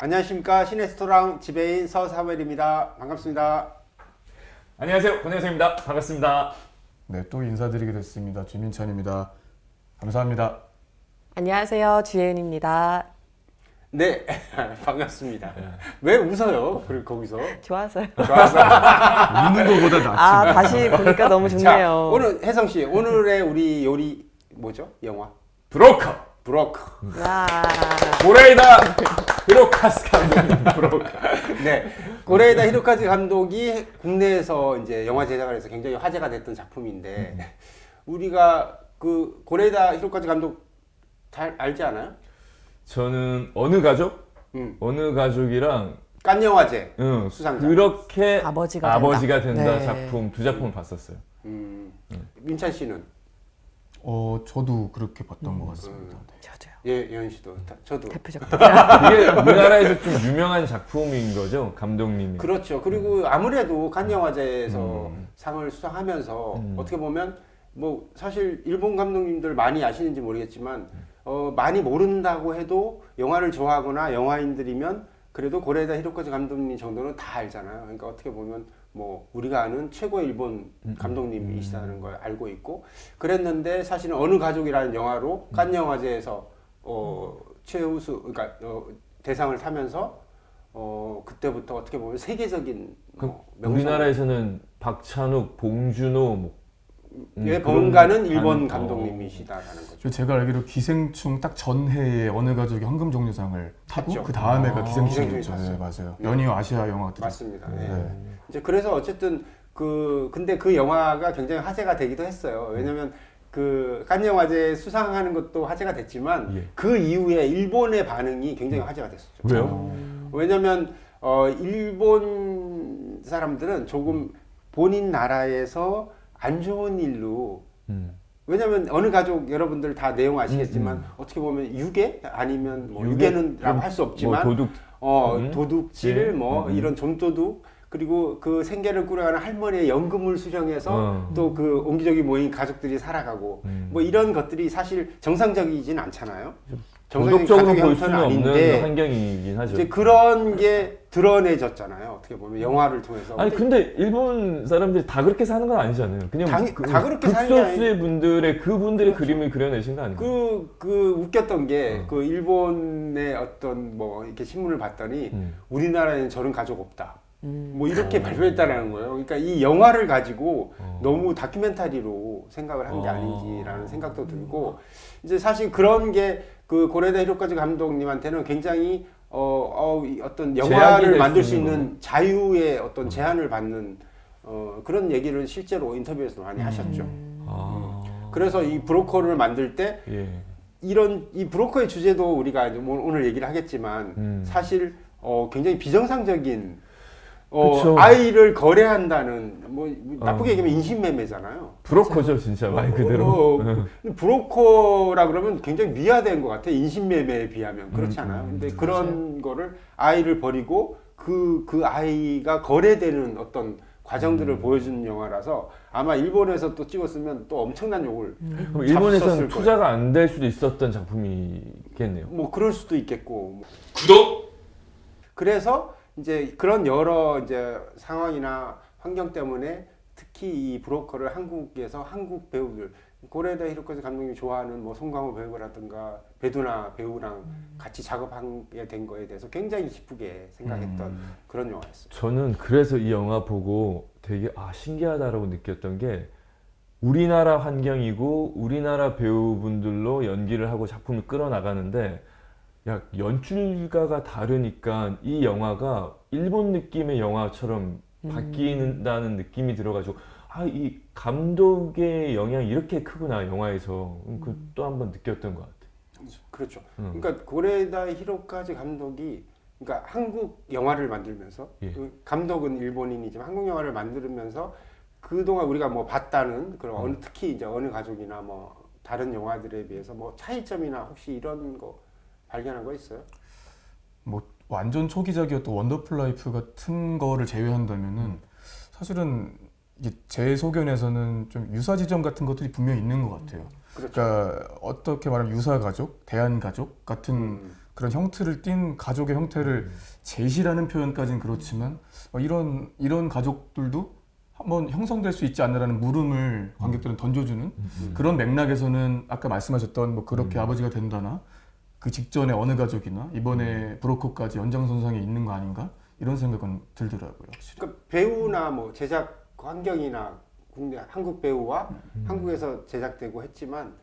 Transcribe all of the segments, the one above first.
안녕하십니까. 시네스토랑 지배인 서사웰입니다. 반갑습니다. 안녕하세요. 권혜성입니다. 반갑습니다. 네, 또 인사드리게 됐습니다. 주민찬입니다. 감사합니다. 안녕하세요. 주혜은입니다. 네, 반갑습니다. 왜 웃어요? 거기서? 좋아서요. 좋아서. 웃는 거보다 낫지. 아, 다시 보니까 너무 자, 좋네요. 오늘 혜성 씨, 오늘의 우리 요리 뭐죠? 영화? 브로커. 브로커. 와. 고레이다 히로카즈 감독님 브로커. 네, 고레에다 히로카즈 감독이 국내에서 이제 영화 제작을 해서 굉장히 화제가 됐던 작품인데 우리가 그 고레에다 히로카즈 감독 잘 알지 않아요? 저는 어느 가족? 어느 가족이랑 깐 영화제 응, 수상자. 그렇게 아버지가 된다 네. 작품 두 작품을 봤었어요. 민찬 씨는? 저도 그렇게 봤던 것 같습니다. 네. 저도요. 예, 예은 씨도. 저도. 대표적. 이게 우리나라에서 좀 유명한 작품인 거죠, 감독님이. 그렇죠. 그리고 아무래도 칸 영화제에서 상을 수상하면서 어떻게 보면 뭐 사실 일본 감독님들 많이 아시는지 모르겠지만 많이 모른다고 해도 영화를 좋아하거나 영화인들이면 그래도 고레에다 히로카즈 감독님 정도는 다 알잖아요. 그러니까 어떻게 보면 뭐 우리가 아는 최고의 일본 감독님이시다는 걸 알고 있고 그랬는데 사실은 어느 가족이라는 영화로 칸 영화제에서 최우수 그러니까 대상을 타면서 그때부터 어떻게 보면 세계적인 명성. 우리나라에서는 박찬욱, 봉준호 뭐 예, 번가는 그런 일본 반- 감독님이시다라는 거죠. 그리고 제가 알기로 기생충 딱 전해에 어느 가족이 황금종려상을 타고 탔죠. 그 다음에가 기생충이 기생충이었죠. 탔어요. 네, 맞아요. 네. 연이어 아시아 영화들이. 맞습니다. 예. 네. 이제 그래서 어쨌든 근데 그 영화가 굉장히 화제가 되기도 했어요. 왜냐면 칸 영화제 수상하는 것도 화제가 됐지만 예. 그 이후에 일본의 반응이 굉장히 화제가 됐었죠. 왜요? 왜냐면 일본 사람들은 조금 본인 나라에서 안 좋은 일로 왜냐면 어느 가족 여러분들 다 내용 아시겠지만 어떻게 보면 유괴 아니면 뭐 유괴는라고 할 수 없지만 뭐 도둑 도둑질 뭐 이런 좀도둑 그리고 그 생계를 꾸려가는 할머니의 연금을 수령해서 또 그 옹기종기 모인 가족들이 살아가고 뭐 이런 것들이 사실 정상적이진 않잖아요. 정상적인 도덕적으로 가족의 볼 형태는 수는 없는 아닌데 환경이긴 하죠. 이제 그런 게 드러내졌잖아요. 어떻게 보면 영화를 통해서. 아니 근데 일본 사람들이 다 그렇게 사는 건 아니잖아요. 그냥 다 그렇게 사는 게 극소수의 분들의 그분들의 그림을 그려내신 거 아니에요? 그 웃겼던 게 그 일본의 어떤 뭐 이렇게 신문을 봤더니 우리나라에는 저런 가족 없다. 뭐 이렇게 발표했다라는 거예요. 그러니까 이 영화를 가지고 너무 다큐멘터리로 생각을 한 게 아닌지라는 생각도 들고 이제 사실 그런 게 그 고레다 히로카즈 감독님한테는 굉장히 어떤 영화를 만들 수 있는 자유의 어떤 제한을 받는 그런 얘기를 실제로 인터뷰에서 많이 하셨죠. 그래서 이 브로커를 만들 때 예. 이 브로커의 주제도 우리가 이제 오늘 얘기를 하겠지만 사실 굉장히 비정상적인 그쵸. 아이를 거래한다는 뭐 나쁘게 얘기하면 인신매매잖아요. 브로커죠 진짜 말 그대로. 브로커라 그러면 굉장히 미화된 것 같아. 인신매매에 비하면 그렇지 않아요. 근데 그런 거를 아이를 버리고 그 아이가 거래되는 어떤 과정들을 보여주는 영화라서 아마 일본에서 또 찍었으면 또 엄청난 욕을 그럼 일본에서는 잡섰을 투자가 안 될 수도 있었던 작품이겠네요. 뭐 그럴 수도 있겠고. 구독. 그래서 이제 그런 여러 이제 상황이나 환경 때문에 특히 이 브로커를 한국에서 한국 배우들 고레에다 히로카즈 감독님이 좋아하는 뭐 송강호 배우라든가 배두나 배우랑 같이 작업하게 된 거에 대해서 굉장히 기쁘게 생각했던 그런 영화였어요. 저는 그래서 이 영화 보고 되게 신기하다라고 느꼈던 게 우리나라 환경이고 우리나라 배우분들로 연기를 하고 작품을 끌어나가는데 연출가가 다르니까 이 영화가 일본 느낌의 영화처럼 바뀐다는 느낌이 들어가지고 이 감독의 영향이 이렇게 크구나 영화에서 그 또 한 번 느꼈던 것 같아요. 그렇죠. 그러니까 고레에다 히로카즈 감독이 그러니까 한국 영화를 만들면서 그 감독은 일본인이지만 한국 영화를 만들면서 그동안 우리가 뭐 봤다는 그런 특히 이제 어느 가족이나 뭐 다른 영화들에 비해서 뭐 차이점이나 혹시 이런 거 발견한 거 있어요? 뭐 완전 초기작이었던 원더풀 라이프 같은 거를 제외한다면은 사실은 이게 제 소견에서는 좀 유사 지점 같은 것들이 분명히 있는 것 같아요. 그렇죠. 그러니까 어떻게 말하면 유사 가족, 대한 가족 같은 그런 형태를 띈 가족의 형태를 제시라는 표현까지는 그렇지만 이런 가족들도 한번 형성될 수 있지 않나라는 물음을 관객들은 던져주는 그런 맥락에서는 아까 말씀하셨던 뭐 그렇게 아버지가 된다나 그 직전에 어느 가족이나 이번에 브로커까지 연장선상에 있는 거 아닌가 이런 생각은 들더라고요. 확실히. 그러니까 배우나 뭐 제작 환경이나 국내 한국 배우와 한국에서 제작되고 했지만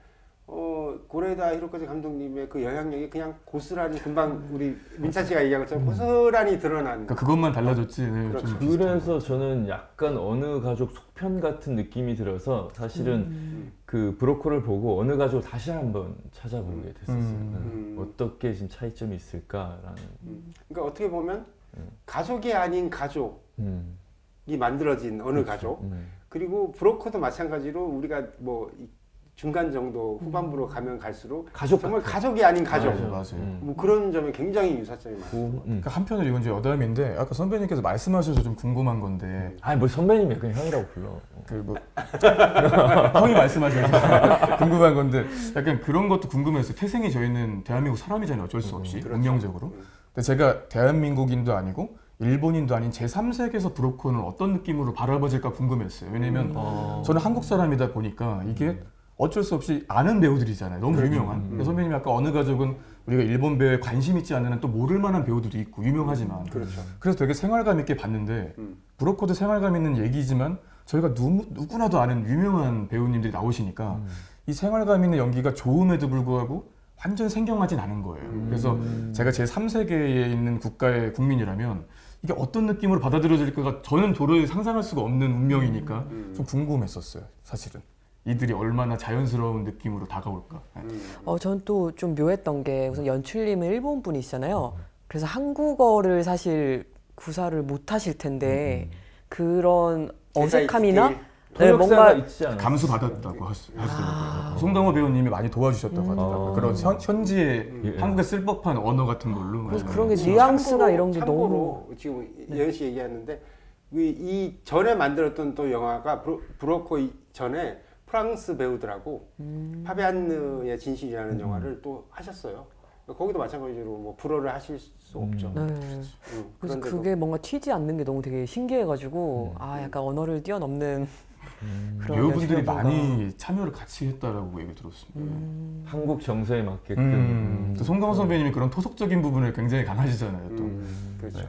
고레다 히로카즈 감독님의 그 영향력이 그냥 고스란히 금방 우리 민찬 씨가 얘기한 것처럼 고스란히 드러난. 그러니까 그것만 달라졌지. 네, 그렇죠. 좀 비슷한 그래서 저는 약간 어느 가족 속편 같은 느낌이 들어서 사실은 그 브로커를 보고 어느 가족을 다시 한번 찾아보게 됐었어요. 어떻게 지금 차이점이 있을까라는. 그러니까 어떻게 보면 가족이 아닌 가족이 만들어진 어느 가족. 그리고 브로커도 마찬가지로 우리가 뭐 중간 정도 후반부로 가면 갈수록 가족 정말 같아. 가족이 아닌 가족. 맞아요. 뭐 그런 점에 굉장히 유사점이 많아요. 그러니까 한편으로 이건 이제 여담인데 아까 선배님께서 말씀하셔서 좀 궁금한 건데 아니 뭐 선배님이 그냥 형이라고 불러. 그 뭐 형이 말씀하셔서 궁금한 건데 약간 그런 것도 궁금했어요. 태생이 저희는 대한민국 사람이잖아요. 어쩔 수 없이 그렇죠. 운명적으로. 근데 제가 대한민국인도 아니고 일본인도 아닌 제3세계에서 브로커는 어떤 느낌으로 바라봐질까 궁금했어요. 왜냐면 저는 한국 사람이다 보니까 이게 어쩔 수 없이 아는 배우들이잖아요. 너무 유명한. 그래서 선배님이 아까 어느 가족은 우리가 일본 배우에 관심 있지 않는 또 모를 만한 배우들도 있고 유명하지만 그렇죠. 그래서 되게 생활감 있게 봤는데 브로커도 생활감 있는 얘기지만 저희가 누구나도 아는 유명한 배우님들이 나오시니까 이 생활감 있는 연기가 좋음에도 불구하고 완전 생경하진 않은 거예요. 그래서 제가 제3세계에 있는 국가의 국민이라면 이게 어떤 느낌으로 받아들여질까가 저는 도저히 상상할 수가 없는 운명이니까 좀 궁금했었어요. 사실은. 이들이 얼마나 자연스러운 느낌으로 다가올까. 전 또 좀 묘했던 게 우선 연출님은 일본 분이시잖아요. 그래서 한국어를 사실 구사를 못 하실 텐데 그런 어색함이나 네, 통역사가 뭔가 있지 않아요? 감수 받았다고 하시더라고요. 송강호 배우님이 많이 도와주셨다고 하더라고요. 그런 현지에 한국에 쓸 법한 언어 같은 걸로. 그래서 그런 게 뉘앙스나 이런 게 너무 참고로 지금 예은 씨 얘기하는데 이 전에 만들었던 또 영화가 브로커 전에 프랑스 배우들하고 파비안느의 진실이라는 영화를 또 하셨어요. 거기도 마찬가지로 뭐 불어를 하실 수 없죠. 네. 그래서 그런데도 그게 뭔가 튀지 않는 게 너무 되게 신기해가지고 약간 언어를 뛰어넘는 그런 배우분들이 연출력인가. 많이 참여를 같이 했다라고 얘기 들었습니다. 한국 정서에 맞게끔. 또 송강호 선배님이 그런 토속적인 부분을 굉장히 강하시잖아요. 또. 그렇죠. 네.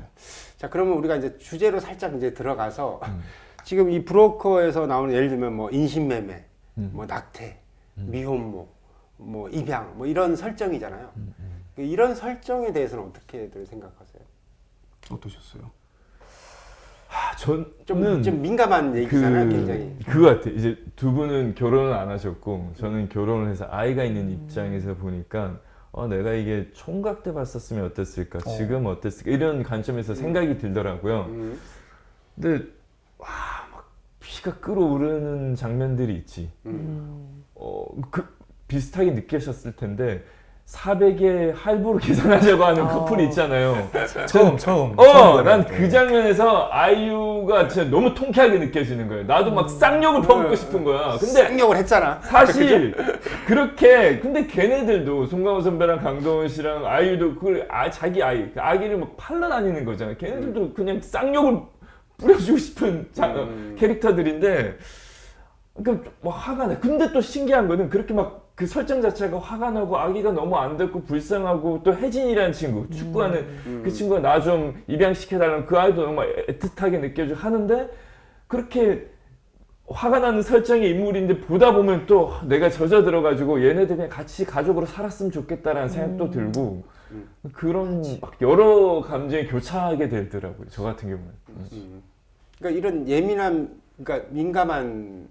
자, 그러면 우리가 이제 주제로 살짝 이제 들어가서 지금 이 브로커에서 나오는 예를 들면 뭐 인신매매, 뭐 낙태, 미혼모, 뭐 입양, 뭐 이런 설정이잖아요. 이런 설정에 대해서는 어떻게들 생각하세요? 어떠셨어요? 저는 좀 민감한 얘기잖아요, 굉장히. 그거 같아. 이제 두 분은 결혼을 안 하셨고 저는 결혼을 해서 아이가 있는 입장에서 보니까 내가 이게 총각 때 봤었으면 어땠을까, 지금 어땠을까 이런 관점에서 생각이 들더라고요. 근데 막 피가 끓어오르는 장면들이 있지. 비슷하게 느끼셨을 텐데 400에 할부로 계산하자고 하는 커플이 있잖아요. 처음. 난 그 장면에서 아이유가 진짜 너무 통쾌하게 느껴지는 거예요. 나도 막 쌍욕을 퍼붓고 싶은 거야. 근데 쌍욕을 했잖아. 사실 그렇게 근데 걔네들도 송강호 선배랑 강동원 씨랑 아이유도 그걸 자기 아이 그 아기를 막 팔러 다니는 거잖아. 걔네들도 그냥 쌍욕을 뿌려주고 싶은 캐릭터들인데 그러니까 막 화가 나. 근데 또 신기한 거는 그렇게 막 그 설정 자체가 화가 나고 아기가 너무 안 됐고 불쌍하고 또 혜진이라는 친구 축구하는 그 친구가 나 좀 입양시켜달라는 그 아이도 너무 애틋하게 느껴지고 하는데 그렇게 화가 나는 설정의 인물인데 보다 보면 또 내가 젖어들어가지고 얘네들 그냥 같이 가족으로 살았으면 좋겠다라는 생각도 들고 그런 막 여러 감정이 교차하게 되더라고요. 저 같은 경우는. 그러니까 이런 예민한, 그러니까 민감한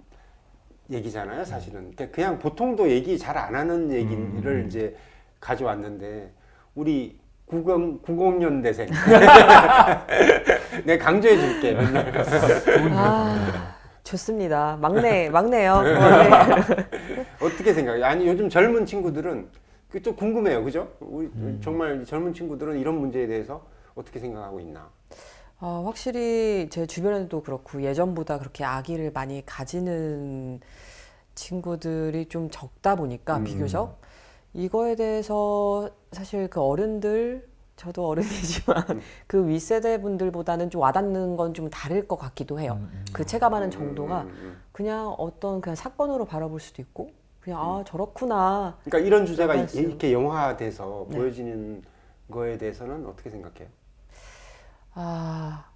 얘기잖아요, 사실은. 그냥 보통도 얘기 잘 안 하는 얘기를 이제 가져왔는데, 우리 90년대생. 내가 강조해 줄게, 맨날. 좋습니다. 막내요. 막내. 어떻게 생각해요? 아니, 요즘 젊은 친구들은, 그 또 궁금해요, 그죠? 우리 정말 젊은 친구들은 이런 문제에 대해서 어떻게 생각하고 있나? 확실히 제 주변에도 그렇고 예전보다 그렇게 아기를 많이 가지는 친구들이 좀 적다 보니까 비교적 이거에 대해서 사실 그 어른들, 저도 어른이지만 그 윗세대 분들보다는 좀 와닿는 건 좀 다를 것 같기도 해요. 그 체감하는 정도가 그냥 어떤 그냥 사건으로 바라볼 수도 있고 그냥 아 저렇구나. 그러니까 이런 주제가 말씀. 이렇게 영화돼서 네. 보여지는 거에 대해서는 어떻게 생각해요? 아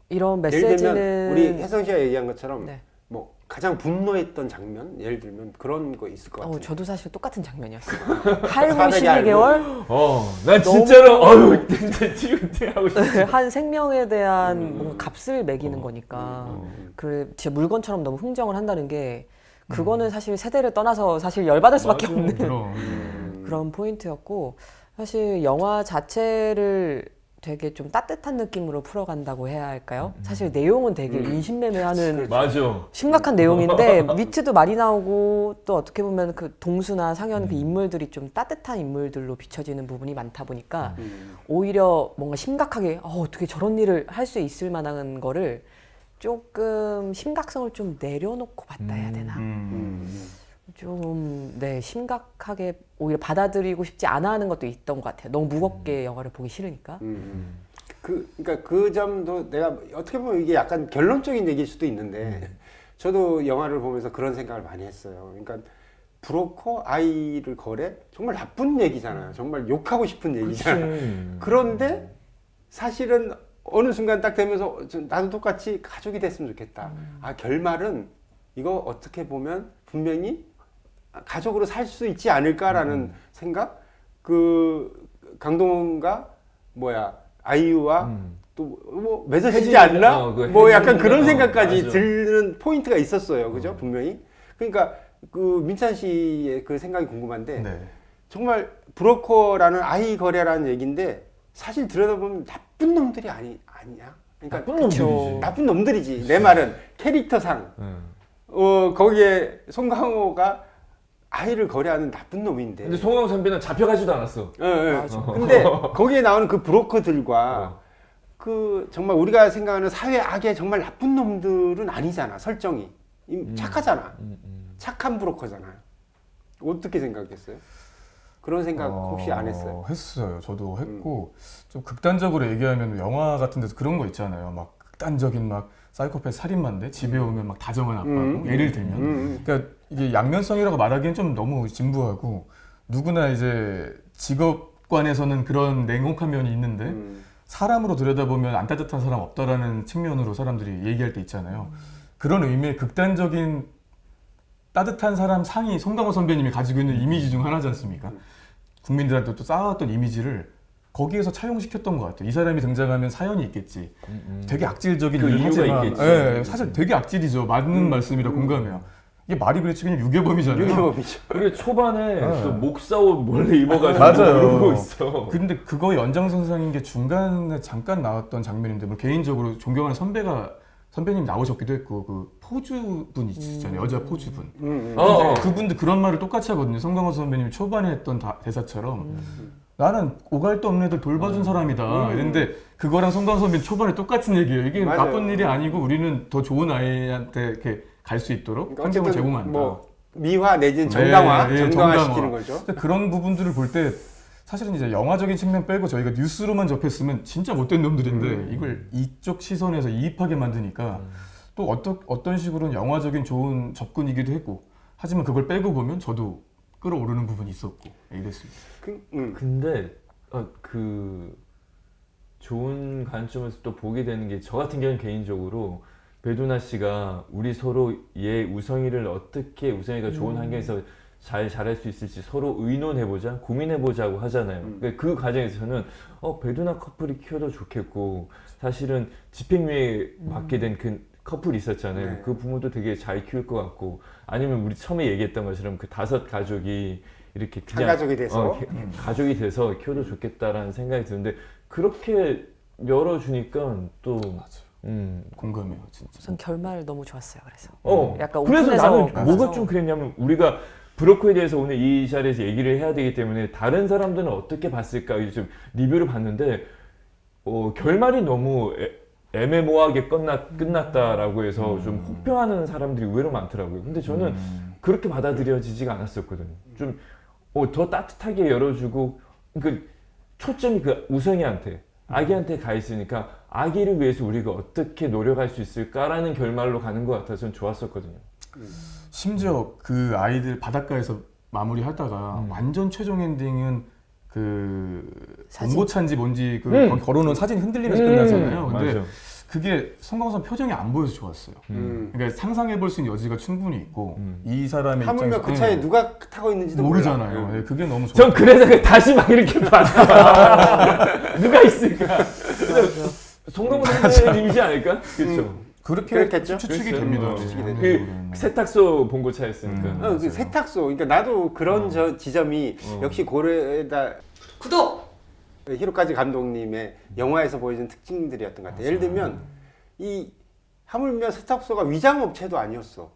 이런 예를 메시지는 들면 우리 혜성 씨가 얘기한 것처럼 네. 뭐 가장 분노했던 장면, 예를 들면 그런 거 있을 것 같아요. 저도 사실 똑같은 장면이었어요. 할부 사백이 알고. 12개월 난 너무- 진짜로 어유 진짜 지금 하고 싶어. 한 생명에 대한 뭔가 값을 매기는 거니까 그래 진짜 물건처럼 너무 흥정을 한다는 게 그거는 사실 세대를 떠나서 사실 열받을 수밖에 맞아. 없는 그럼. 그런 포인트였고 사실 영화 자체를 되게 좀 따뜻한 느낌으로 풀어간다고 해야 할까요? 사실 내용은 되게 인신매매하는 맞아. 심각한 내용인데 위트도 많이 나오고 또 어떻게 보면 그 동수나 상현 그 인물들이 좀 따뜻한 인물들로 비춰지는 부분이 많다 보니까 오히려 뭔가 심각하게 어떻게 저런 일을 할 수 있을 만한 거를 조금 심각성을 좀 내려놓고 봤다 해야 되나? 좀 네 심각하게 오히려 받아들이고 싶지 않아 하는 것도 있던 것 같아요. 너무 무겁게 영화를 보기 싫으니까. 그러니까 그 점도 내가 어떻게 보면 이게 약간 결론적인 얘기일 수도 있는데 저도 영화를 보면서 그런 생각을 많이 했어요. 그러니까 브로커 아이를 거래 정말 나쁜 얘기잖아요. 정말 욕하고 싶은 얘기잖아요. 그런데 사실은 어느 순간 딱 되면서 나도 똑같이 가족이 됐으면 좋겠다. 아 결말은 이거 어떻게 보면 분명히 가족으로 살 수 있지 않을까라는 생각. 그 강동원과 아이유와 또 뭐 맺어지지 않나? 그 뭐 약간 그런 혜진이가, 생각까지 맞아. 드는 포인트가 있었어요. 그죠? 분명히. 그러니까 그 민찬 씨의 그 생각이 궁금한데 네. 정말 브로커라는 아이 거래라는 얘기인데 사실 들여다보면 나쁜 놈들이 아니야. 그러니까 나쁜 놈들이지. 나쁜 놈들이지. 내 말은 캐릭터상 거기에 송강호가 아이를 거래하는 나쁜 놈인데. 근데 송강호 선배는 잡혀가지도 않았어. 근데 거기에 나오는 그 브로커들과 그 정말 우리가 생각하는 사회 악의 정말 나쁜 놈들은 아니잖아. 설정이 착하잖아. 착한 브로커잖아요. 어떻게 생각했어요? 그런 생각 혹시 안 했어요? 했어요. 저도 했고 좀 극단적으로 얘기하면 영화 같은 데서 그런 거 있잖아요. 막 극단적인 막 사이코패스 살인마인데 집에 오면 막 다정한 아빠고 예를 들면 그러니까 이게 양면성이라고 말하기엔 좀 너무 진부하고 누구나 이제 직업관에서는 그런 냉혹한 면이 있는데 사람으로 들여다보면 안 따뜻한 사람 없다라는 측면으로 사람들이 얘기할 때 있잖아요. 그런 의미의 극단적인 따뜻한 사람 상이 송강호 선배님이 가지고 있는 이미지 중 하나지 않습니까? 국민들한테 또 쌓아왔던 이미지를 거기에서 차용시켰던 것 같아요. 이 사람이 등장하면 사연이 있겠지. 되게 악질적인 그 일을 이유가 하지만 있겠지. 예, 사실 되게 악질이죠. 맞는 말씀이라 공감해요. 이게 말이 그렇지 그냥 유괴범이잖아요. 유기범이죠. 그리고 초반에 또 목사옷 몰래 입어가지고 맞아요. 그러고 있어. 근데 그거 연장선상인 게 중간에 잠깐 나왔던 장면인데 뭐 개인적으로 존경하는 선배님 나오셨기도 했고 그 포주분 있잖아요. 여자 포주분. 그분도 그런 말을 똑같이 하거든요. 송강호 선배님이 초반에 했던 대사처럼 나는 오갈 데 없는 애들 돌봐준 사람이다. 이랬는데 그거랑 송강호 선배님 초반에 똑같은 얘기예요. 이게 맞아요. 나쁜 일이 아니고 우리는 더 좋은 아이한테 이렇게 갈 수 있도록 그러니까 환경을 어쨌든 제공한다. 뭐 미화 내지는 정당화, 네, 정당화시키는 거죠. 그런 부분들을 볼 때 사실은 이제 영화적인 측면 빼고 저희가 뉴스로만 접했으면 진짜 못된 놈들인데 이걸 이쪽 시선에서 이입하게 만드니까 또 어떤 식으로는 영화적인 좋은 접근이기도 했고 하지만 그걸 빼고 보면 저도 끌어오르는 부분이 있었고 이랬습니다. 근데 그 좋은 관점에서 또 보게 되는 게 저 같은 경우는 개인적으로 배두나 씨가 우리 서로 얘 우성이를 어떻게 우성이가 좋은 환경에서 잘 자랄 수 있을지 서로 의논해보자, 고민해보자고 하잖아요. 그 과정에서는 배두나 커플이 키워도 좋겠고 사실은 집행유예 받게 된 그 커플이 있었잖아요. 네. 그 부모도 되게 잘 키울 것 같고 아니면 우리 처음에 얘기했던 것처럼 그 5 가족이 이렇게 그냥 가족이 돼서 가족이 돼서 키워도 좋겠다라는 생각이 드는데 그렇게 열어주니까 또 공감해요, 진짜. 우선 결말 너무 좋았어요. 그래서 약간 그래서 오픈해서 나는 가서. 뭐가 좀 그랬냐면 우리가 브로커에 대해서 오늘 이 자리에서 얘기를 해야 되기 때문에 다른 사람들은 어떻게 봤을까 좀 리뷰를 봤는데 결말이 너무 애매모호하게 끝났다라고 해서 좀 혹평하는 사람들이 의외로 많더라고요. 근데 저는 그렇게 받아들여지지가 않았었거든요. 좀 더 따뜻하게 열어주고 그 초점이 그 우성이한테 아기한테 가 있으니까 아기를 위해서 우리가 어떻게 노력할 수 있을까라는 결말로 가는 것 같아서 전 좋았었거든요. 심지어 그 아이들 바닷가에서 마무리하다가 완전 최종 엔딩은 그 사진. 봉고차인지 뭔지 그 거기 걸어놓은 사진이 흔들리면서 끝나잖아요. 근데 맞아. 그게 송강호 표정이 안 보여서 좋았어요. 그러니까 상상해볼 수 있는 여지가 충분히 있고 이 사람의 하물며 입장에서 그 차에 누가 타고 있는지도 모르잖아요. 몰라. 네, 그게 너무 좋아요. 전 그래서 다시 막 이렇게 봤어. 누가 있을까? 송강호 선생님이지 않을까? 그렇죠. 그렇게 그렇겠죠? 추측이 그렇죠. 됩니다. 추측이 네. 되죠. 그 세탁소 봉고차였으니까. 그 세탁소. 그러니까 나도 그런 저 지점이 역시 고려에다 구독! 히로카즈 감독님의 영화에서 보여준 특징들이었던 것 같아요. 예를 들면 이 하물며 세탁소가 위장업체도 아니었어.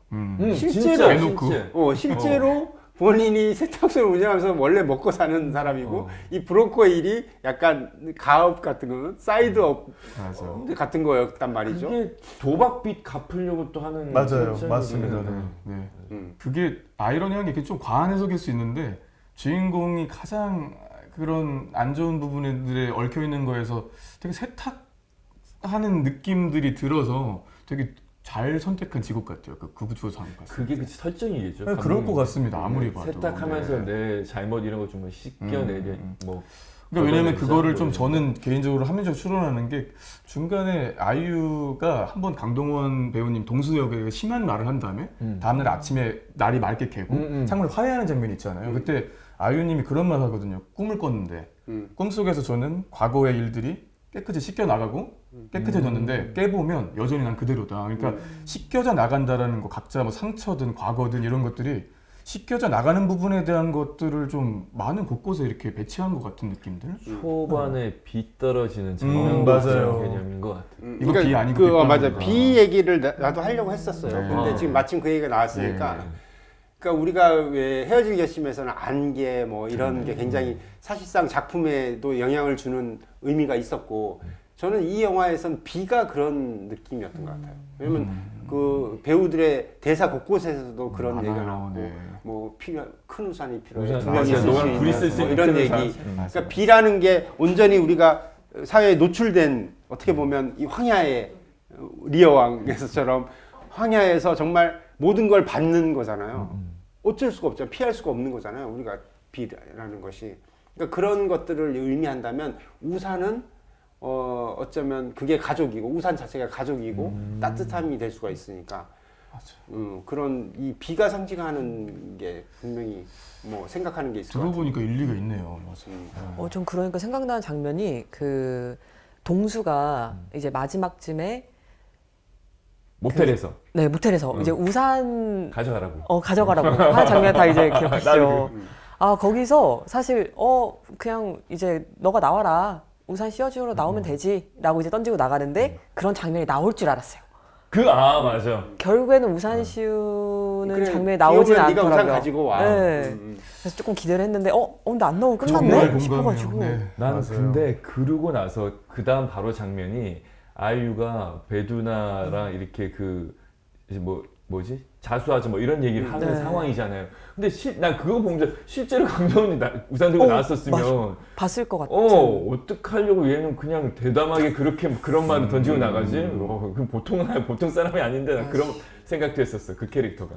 실제로 진짜 해놓고. 진짜. 실제로 본인이 세탁소를 운영하면서 원래 먹고 사는 사람이고 이 브로커의 일이 약간 가업 같은 거, 사이드업 맞아요. 같은 거였단 말이죠. 그게 도박빚 갚으려고 또 하는 맞아요, 실정이거든요. 맞습니다. 네. 그게 아이러니한 게 좀 과한 해석일 수 있는데 주인공이 가장 그런 안 좋은 부분들에 얽혀 있는 거에서 되게 세탁하는 느낌들이 들어서 되게 잘 선택한 직업 같아요. 그 구조상 같아요. 그게 그 설정이겠죠. 네, 그럴 것 같습니다. 아무리 봐도. 세탁하면서 네. 내 잘못 이런 거 좀 씻겨내려 뭐. 그러니까 왜냐면 그거를 좀 뭐 저는 개인적으로 합리적으로 추론하는 게 중간에 아이유가 한번 강동원 배우님 동수 역에 심한 말을 한 다음에 다음날 아침에 날이 맑게 개고 창문을 화해하는 장면이 있잖아요. 그때 아이유님이 그런 말 하거든요. 꿈을 꿨는데 꿈속에서 저는 과거의 일들이 깨끗이 씻겨 나가고 깨끗해졌는데 깨보면 여전히 난 그대로다. 그러니까 씻겨져 나간다라는 거 각자 뭐 상처든 과거든 이런 것들이 씻겨져 나가는 부분에 대한 것들을 좀 많은 곳곳에 이렇게 배치한 것 같은 느낌들. 초반에 비 떨어지는 장면 맞아요. 개념인 것 같아요. 이거 비 아니고 그, 빗방울이다. 맞아. 비 얘기를 나도 하려고 했었어요. 네. 근데 지금 마침 그 얘기가 나왔으니까. 그러니까 우리가 왜 헤어질 결심에서는 안개 뭐 이런 게 굉장히 사실상 작품에도 영향을 주는 의미가 있었고 저는 이 영화에선 비가 그런 느낌이었던 것 같아요. 왜냐면 그 배우들의 대사 곳곳에서도 그런 얘기가 나오고 네. 뭐 큰 우산이 필요해. 우산, 두 명이 맞아요. 쓸 수 노란 있는 불이 쓸 수 뭐 있는 이런 큰 얘기. 우산. 그러니까 비라는 게 온전히 우리가 사회에 노출된 어떻게 보면 이 황야의 리어왕에서처럼 황야에서 정말 모든 걸 받는 거잖아요. 어쩔 수가 없죠. 피할 수가 없는 거잖아요. 우리가 비라는 것이. 그러니까 그런 것들을 의미한다면 우산은 어쩌면 그게 가족이고 우산 자체가 가족이고 따뜻함이 될 수가 있으니까 그런 이 비가 상징하는 게 분명히 뭐 생각하는 게 있을 것 같아요. 들어보니까 일리가 있네요. 맞아요. 전 그러니까 생각나는 장면이 그 동수가 이제 마지막쯤에 모텔에서 네 모텔에서 이제 우산 가져가라고. 가져가라고 하는 장면 다 이제 기억하시죠. 아 거기서 사실 그냥 이제 너가 나와라 우산 씌워주러 나오면 되지라고 이제 던지고 나가는데 그런 장면이 나올 줄 알았어요. 맞아. 결국에는 우산 씌우는 그래, 장면이 나오진 귀여우면 네가 않더라고요. 우산 가지고 와. 네. 그래서 조금 기대를 했는데 근데 안 나오고 정말 끝났네 공감해요. 싶어가지고 네, 난 맞아요. 근데 그러고 나서 그 다음 바로 장면이 아이유가 배두나랑 이렇게 그 이제 뭐지 자수하자 뭐 이런 얘기를 하는 네. 상황이잖아요. 근데 난 그거 보면서 실제로 강동원이 우산 들고 나왔었으면 봤을 것 같은. 어떡하려고 얘는 그냥 대담하게 그렇게 그런 말을 던지고 나가지? 그럼 보통 사람이 아닌데 난 그런 생각도 했었어. 그 캐릭터가.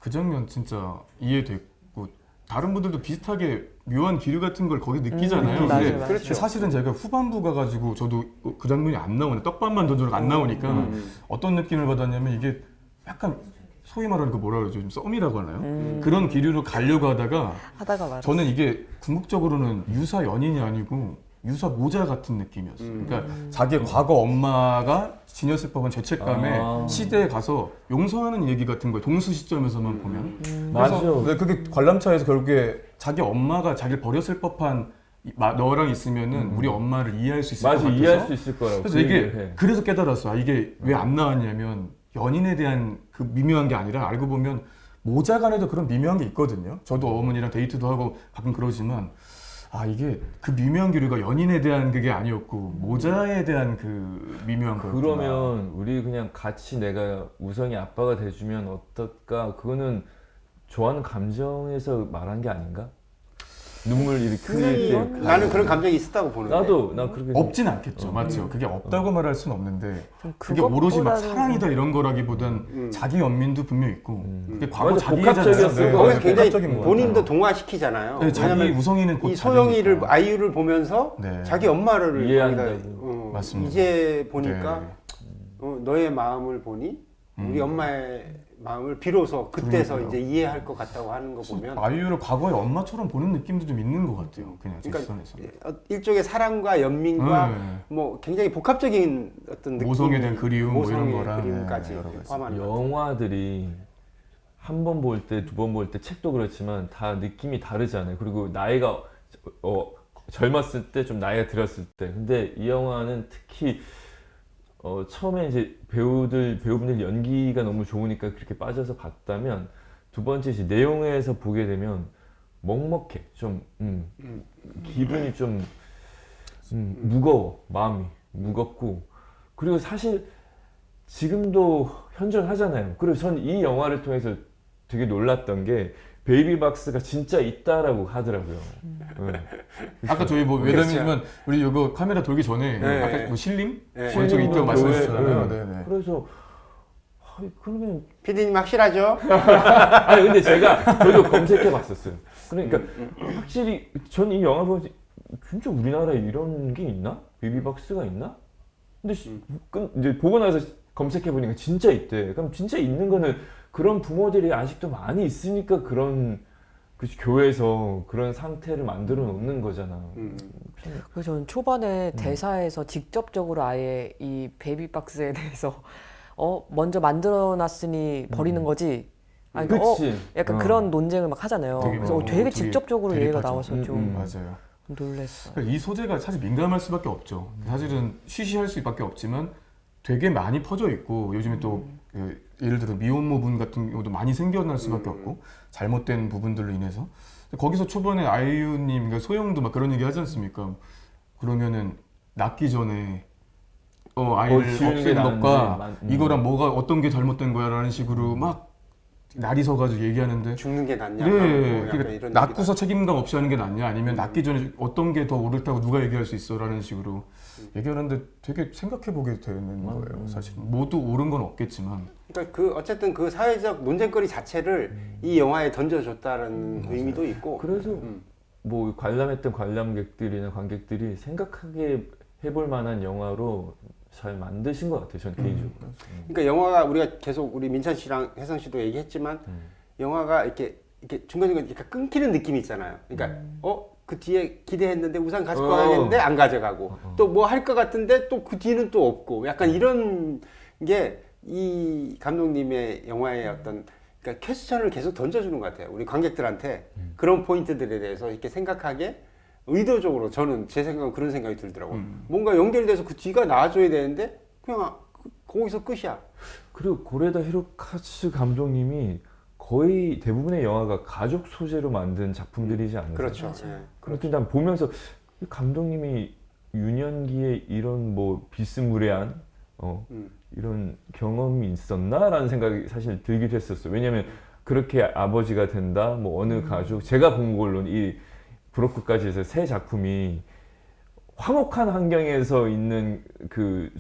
그 장면 진짜 이해됐고 다른 분들도 비슷하게 묘한 기류 같은 걸 거기 느끼잖아요. 맞아요, 근데 맞아요. 그렇죠. 사실은 제가 후반부 가가지고 저도 그 장면이 안 나오네. 떡밥만 던져도 안 나오니까 어떤 느낌을 받았냐면 이게 약간 소위 말하는 그 뭐라 그러죠? 좀 썸이라고 하나요? 그런 기류로 가려고 하다가 하다가 저는 이게 궁극적으로는 유사 연인이 아니고 유사 모자 같은 느낌이었어요. 그러니까 자기의 과거 엄마가 지녔을 법한 죄책감에 시대에 가서 용서하는 얘기 같은 거예요. 동수 시점에서만 보면. 맞아. 그래서 그게 관람차에서 결국에 자기 엄마가 자기를 버렸을 법한 너랑 있으면은 우리 엄마를 이해할 수 있을 것 맞아, 같아서. 이해할 수 있을 거라고. 그래서 그 이게 얘기를 해. 그래서 깨달았어. 이게 왜 안 나왔냐면 연인에 대한 그 미묘한 게 아니라 알고 보면 모자 간에도 그런 미묘한 게 있거든요. 저도 어머니랑 데이트도 하고 가끔 그러지만 이게 그 미묘한 기류가 연인에 대한 그게 아니었고 모자에 대한 그 미묘한 거였구나. 그러면 우리 그냥 같이 내가 우성이 아빠가 돼주면 어떨까? 그거는 좋아하는 감정에서 말한 게 아닌가? 눈물 이렇게 분명히 흘릴 때 나는 그런 감정이 있었다고 보는데. 나도 나 그렇게 없진 않겠죠. 맞죠. 그게 없다고 말할 수는 없는데 그게 그것보다는- 오로지 막 사랑이다 이런 거라기보단 자기 연민도 분명 있고 그게 과거 맞아, 자기애잖아요. 복합적이었을 네, 거예요. 거기서 굉장히 복합적인 것 본인도 같아요. 동화시키잖아요. 네, 자기 왜냐면 우성이는 곧 이 소영이를 자기니까. 아이유를 보면서 네. 자기 엄마를 이해한다고. 거기다, 맞습니다. 이제 보니까 네. 너의 마음을 보니 우리 엄마의 마음을 비로소 그때서 그러니까요. 이제 이해할 것 같다고 하는 거 보면 아이유를 과거의 엄마처럼 보는 느낌도 좀 있는 것 같아요. 그냥 제 그러니까 시선에서. 일종의 사랑과 연민과 네. 뭐 굉장히 복합적인 어떤 느낌, 모성에 대한 그리움 뭐 이런 모성의 거랑 그리움까지 네, 여러 가지. 포함하는 것 같아요. 영화들이 한 번 볼 때, 두 번 볼 때 책도 그렇지만 다 느낌이 다르잖아요. 그리고 나이가 젊었을 때 좀 나이가 들었을 때. 근데 이 영화는 특히 처음에 이제 배우분들 연기가 너무 좋으니까 그렇게 빠져서 봤다면 두 번째 이제 내용에서 보게 되면 먹먹해. 좀 기분이 좀 무거워. 마음이 무겁고 그리고 사실 지금도 현존하잖아요. 그리고 전 이 영화를 통해서 되게 놀랐던 게 베이비박스가 진짜 있다라고 하더라고요. 네. 아까 저희 뭐 그렇죠. 왜냐면 우리 이거 카메라 돌기 전에 네. 아까 뭐 신림 네. 그런 쪽에 있다고 말씀하셨잖아요. 네. 네. 그래서 그러면 PD님 확실하죠? 아니 근데 저도 검색해 봤었어요. 그러니까 확실히 전 이 영화 보면서 진짜 우리나라에 이런 게 있나? 베이비박스가 있나? 근데 이제 보고 나서 검색해 보니까 진짜 있대. 그럼 진짜 있는 거는 그런 부모들이 아직도 많이 있으니까 그런 그 교회에서 그런 상태를 만들어 놓는 거잖아. 그래서 저는 초반에 대사에서 직접적으로 아예 이 베이비박스에 대해서 먼저 만들어놨으니 버리는 거지. 아니, 그치. 약간 그런 논쟁을 막 하잖아요. 되게, 그래서 되게 직접적으로 얘기가 대립하죠. 나와서 좀 맞아요. 놀랬어요. 그러니까 이 소재가 사실 민감할 수밖에 없죠. 사실은 쉬쉬할 수밖에 없지만 되게 많이 퍼져 있고 요즘에 또 예를 들어 미혼모분 같은 경우도 많이 생겨날 수밖에 없고 잘못된 부분들로 인해서 거기서 초반에 아이유님, 그러니까 소영도 막 그런 얘기 하지 않습니까? 그러면은 낳기 전에 아이를 지우는 게 없애는 것과 나은지, 이거랑 뭐가 어떤 게 잘못된 거야라는 식으로 막 날이 서가지고 얘기하는데 죽는 게 낫냐? 네, 뭐 약간 그러니까 이런 낳고서 책임감 없이 하는 게 낫냐 아니면 낳기 전에 어떤 게 더 옳다고 누가 얘기할 수 있어라는 식으로 얘기하는데 되게 생각해 보게 되는 거예요. 사실 모두 옳은 건 없겠지만 그러니까 어쨌든 그 사회적 논쟁거리 자체를 이 영화에 던져줬다는 의미도 있고. 그래서 뭐 관람했던 관람객들이나 관객들이 생각하게 해볼 만한 영화로 잘 만드신 것 같아요. 전 개인적으로. 그러니까 영화가 우리가 계속 우리 민찬 씨랑 혜성 씨도 얘기했지만 영화가 이렇게 중간중간 이렇게 끊기는 느낌이 있잖아요. 그러니까 그 뒤에 기대했는데 우산 가지고 가야겠는데 안 가져가고 또 뭐 할 것 같은데 또 그 뒤는 또 없고 약간 이런 게 이 감독님의 영화의 어떤 그러니까 퀘스천을 계속 던져주는 것 같아요. 우리 관객들한테 그런 포인트들에 대해서 이렇게 생각하게 의도적으로 저는 제 생각은 그런 생각이 들더라고요. 뭔가 연결돼서 그 뒤가 나와줘야 되는데 그냥 거기서 끝이야. 그리고 고레다 히로카츠 감독님이 거의 대부분의 영화가 가족 소재로 만든 작품들이지 않나요? 그렇죠. 그렇게 난 보면서 이 감독님이 유년기에 이런 뭐 비스무리한 이런 경험이 있었나라는 생각이 사실 들기도 했었어요. 왜냐하면 그렇게 아버지가 된다, 뭐 어느 가족, 제가 본 걸로는 이 브로크까지 해서 세 작품이 화목한 환경에서 있는 그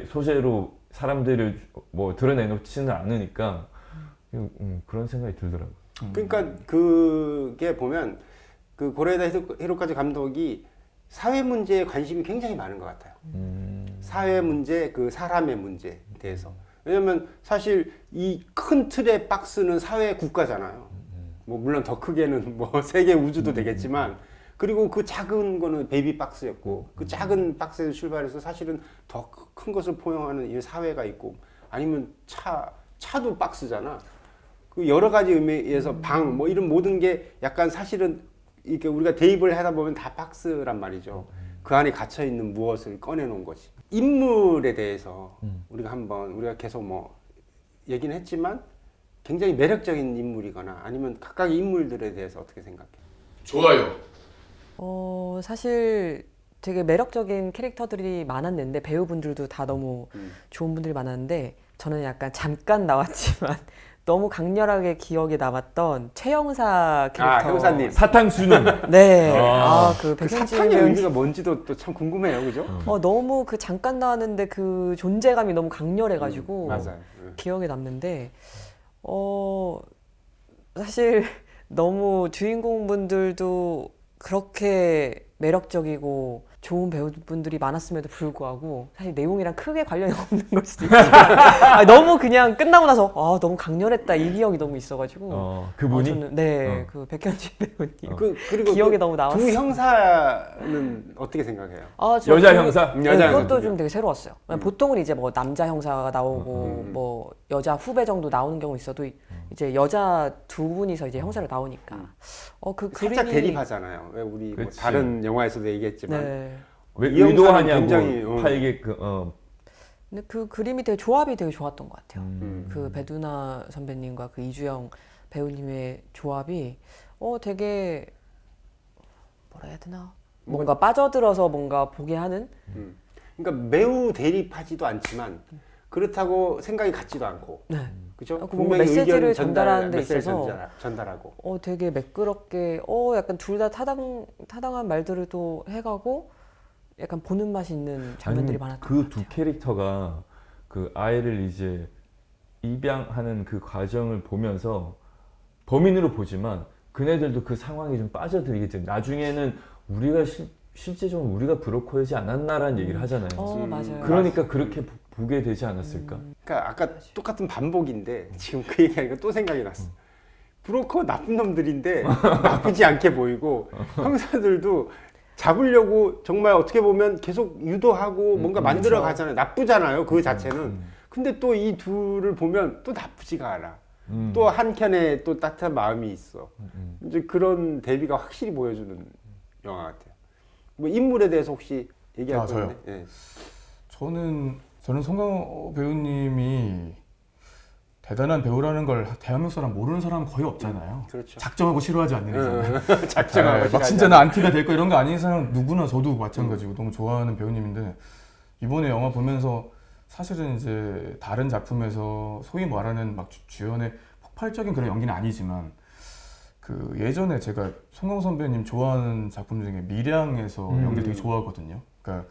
소재로 사람들을 뭐 드러내놓지는 않으니까 그런 생각이 들더라고요. 그러니까 그게 보면 그 고레다 히로카즈 감독이 사회 문제에 관심이 굉장히 많은 것 같아요. 사회 문제, 그 사람의 문제에 대해서. 왜냐면 사실 이 큰 틀의 박스는 사회 국가잖아요. 뭐 물론 더 크게는 뭐 세계 우주도 되겠지만 그리고 그 작은 거는 베이비 박스였고 그 작은 박스에서 출발해서 사실은 더 큰 것을 포용하는 이 사회가 있고 아니면 차도 박스잖아. 그 여러 가지 의미에서 방 뭐 이런 모든 게 약간 사실은 이렇게 우리가 대입을 하다 보면 다 박스란 말이죠. 그 안에 갇혀 있는 무엇을 꺼내 놓은 거지. 인물에 대해서 우리가 계속 뭐 얘기는 했지만 굉장히 매력적인 인물이거나 아니면 각각의 인물들에 대해서 어떻게 생각해? 좋아요. 사실 되게 매력적인 캐릭터들이 많았는데 배우분들도 다 너무 좋은 분들이 많았는데 저는 약간 잠깐 나왔지만 너무 강렬하게 기억에 남았던 최영사 캐릭터. 형사님. 사탕수는 네. 아. 그 그 백현진 사탕의 배우님. 의미가 뭔지도 또 참 궁금해요, 그죠? 너무 그 잠깐 나왔는데 그 존재감이 너무 강렬해가지고 맞아요. 기억에 남는데 사실 너무 주인공분들도 그렇게 매력적이고 좋은 배우분들이 많았음에도 불구하고 사실 내용이랑 크게 관련이 없는 걸 수도 있어요. 너무 그냥 끝나고 나서 너무 강렬했다 이 기억이 너무 있어가지고 그분이 저는 그 백현진 배우님 그리고 기억에 너무 남았어요. 두 형사는 어떻게 생각해요? 저 여자 그- 형사? 네, 여자 그것도 형사. 좀 되게 새로웠어요. 보통은 이제 뭐 남자 형사가 나오고 뭐 여자 후배 정도 나오는 경우 있어도 이제 여자 두 분이서 이제 형사를 나오니까 그 살짝 그림이 대립하잖아요. 왜 우리 뭐 그치. 다른 영화에서도 얘기했지만 네. 왜 이 형사는 의도하냐고 굉장히, 팔게 근데 그 그림이 되게 조합이 되게 좋았던 것 같아요. 음. 그 배두나 선배님과 그 이주영 배우님의 조합이 되게 뭐라 해야 되나 뭔가 빠져들어서 뭔가 보게 하는 그러니까 매우 대립하지도 않지만 그렇다고 생각이 같지도 않고 네. 그죠? 그 뭔가 메시지를 전달하는 데 있어서 전달하고 되게 매끄럽게 약간 둘 다 타당한 말들을 또 해가고 약간 보는 맛이 있는 장면들이 많았던 것 그 두 같아요. 캐릭터가 그 아이를 이제 입양하는 그 과정을 보면서 범인으로 보지만 그네들도 그 상황에 좀 빠져들게 돼. 나중에는 우리가 실제적으로 우리가 브로커이지 않았나라는 얘기를 하잖아요. 맞아요. 그러니까 그렇게 보게 되지 않았을까? 그러니까 아까 똑같은 반복인데 지금 그 얘기하니까 또 생각이 났어. 브로커 나쁜 놈들인데 나쁘지 않게 보이고 형사들도 잡으려고 정말 어떻게 보면 계속 유도하고 뭔가 만들어 가잖아요. 나쁘잖아요. 그 자체는. 근데 또 이 둘을 보면 또 나쁘지가 않아. 또 한켠에 또 따뜻한 마음이 있어. 이제 그런 대비가 확실히 보여주는 영화 같아요. 뭐 인물에 대해서 혹시 얘기할 저요? 건데? 예. 저는 송강호 배우님이 대단한 배우라는 걸 대한민국 사람 모르는 사람 거의 없잖아요. 그렇죠. 작정하고 싫어하지 않는 이상. 작정하고 막 진짜 나 안티가 될 거 이런 거 아닌 이상 누구나 저도 마찬가지고 너무 좋아하는 배우님인데 이번에 영화 보면서 사실은 이제 다른 작품에서 소위 말하는 막 주연의 폭발적인 그런 연기는 아니지만 그 예전에 제가 송강호 선배님 좋아하는 작품 중에 밀양에서 연기 되게 좋아하거든요. 그러니까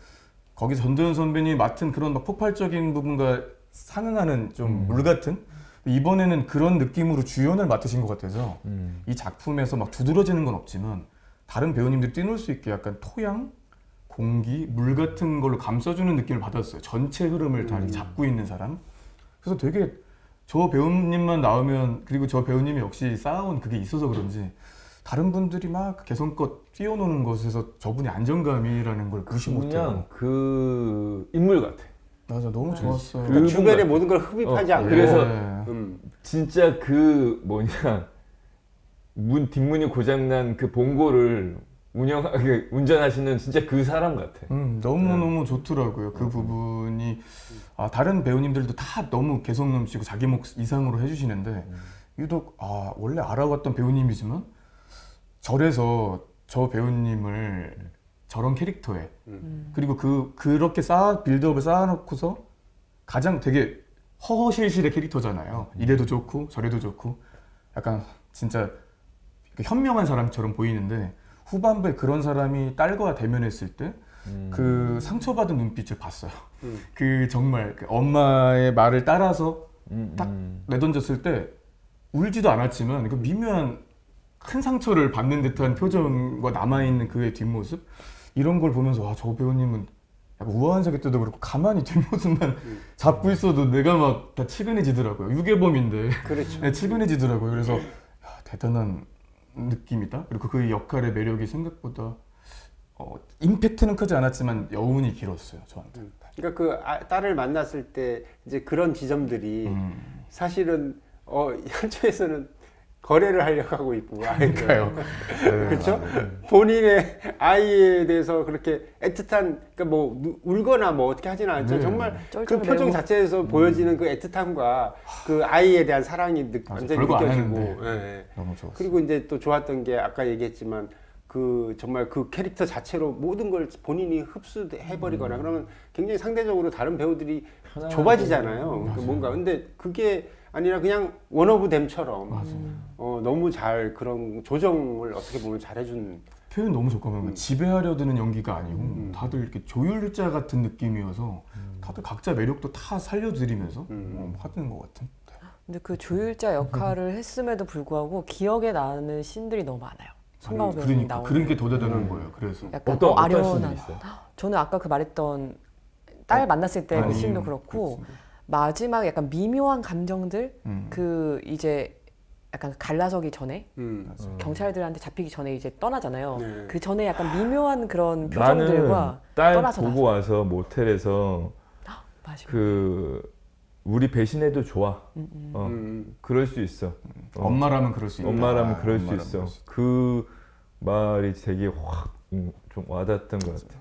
거기 전도연 선배님이 맡은 그런 막 폭발적인 부분과 상응하는 좀 물 같은 이번에는 그런 느낌으로 주연을 맡으신 것 같아서 이 작품에서 막 두드러지는 건 없지만 다른 배우님들이 뛰놀 수 있게 약간 토양, 공기, 물 같은 걸로 감싸주는 느낌을 받았어요. 전체 흐름을 다 이렇게 잡고 있는 사람. 그래서 되게 저 배우님만 나오면 그리고 저 배우님이 역시 쌓아온 그게 있어서 그런지 다른 분들이 막 개성껏 뛰어노는 것에서 저분이 안정감이라는 걸 무시 못해요. 그냥 그 인물 같아. 맞아, 너무 좋았어요. 그- 그러니까 주변의 같아. 모든 걸 흡입하지 않고 그래서 네. 진짜 그 뒷문이 고장난 그 봉고를 운전하시는 진짜 그 사람 같아. 너무너무 좋더라고요. 그 부분이 다른 배우님들도 다 너무 개성 넘치고 자기 몫 이상으로 해주시는데 유독 원래 알아왔던 배우님이지만 절에서 저 배우님을 저런 캐릭터에 그리고 그렇게 빌드업을 쌓아놓고서 가장 되게 허허실실의 캐릭터잖아요. 이래도 좋고 저래도 좋고 약간 진짜 현명한 사람처럼 보이는데 후반부에 그런 사람이 딸과 대면했을 때 그 상처받은 눈빛을 봤어요. 그 정말 그 엄마의 말을 따라서 딱 내던졌을 때 울지도 않았지만 그 미묘한 큰 상처를 받는 듯한 표정과 남아있는 그의 뒷모습 이런 걸 보면서 저 배우님은 약간 우아한 색일 때도 그렇고 가만히 뒷모습만 잡고 있어도 내가 막 다 치근해지더라고요. 유괴범인데 그렇죠. 네, 치근해지더라고요. 그래서 대단한 느낌이다. 그리고 그 역할의 매력이 생각보다 임팩트는 크지 않았지만 여운이 길었어요, 저한테. 그러니까 그 딸을 만났을 때 이제 그런 지점들이 사실은 현재에서는 거래를 하려고 하고 있고 그러니까요. 그렇죠? 본인의 아이에 대해서 그렇게 애틋한 그러니까 뭐 울거나 뭐 어떻게 하지는 않죠. 네. 정말 그 쩔쩔매고. 표정 자체에서 보여지는 그 애틋함과 그 아이에 대한 사랑이 완전히 별거 안 느껴지고 했는데. 예, 예. 너무 좋았어요. 그리고 이제 또 좋았던 게 아까 얘기했지만 그 정말 그 캐릭터 자체로 모든 걸 본인이 흡수해버리거나 그러면 굉장히 상대적으로 다른 배우들이 좁아지잖아요. 뭔가 근데 그게 아니라 그냥 원 오브 댐처럼 맞아요. 너무 잘 그런 조정을 어떻게 보면 잘해준 표현 너무 좋거든요. 지배하려 드는 연기가 아니고 다들 이렇게 조율자 같은 느낌이어서 다들 각자 매력도 다 살려드리면서 하는 것 같은. 근데 그 조율자 역할을 했음에도 불구하고 기억에 나는 씬들이 너무 많아요. 송강호 배우님 그러니까 나오는. 그런 게 더 대단한 거예요. 그래서 약간 어떤 아련한. 씬들이 있어요? 저는 아까 그 말했던 딸 만났을 때 그 아니, 씬도 그렇고 그렇습니다. 마지막 약간 미묘한 감정들 그 이제 약간 갈라서기 전에 경찰들한테 잡히기 전에 이제 떠나잖아요. 네. 그 전에 약간 미묘한 그런 나는 표정들과 딸 떠나서 보고 와서 모텔에서 맞아. 그 우리 배신해도 좋아. 그럴 수 있어. 엄마라면 그럴 수 있다. 엄마라면 그럴 수 엄마라면 있어. 그럴 수 있다. 그 말이 되게 확 좀 와닿았던 것 같아.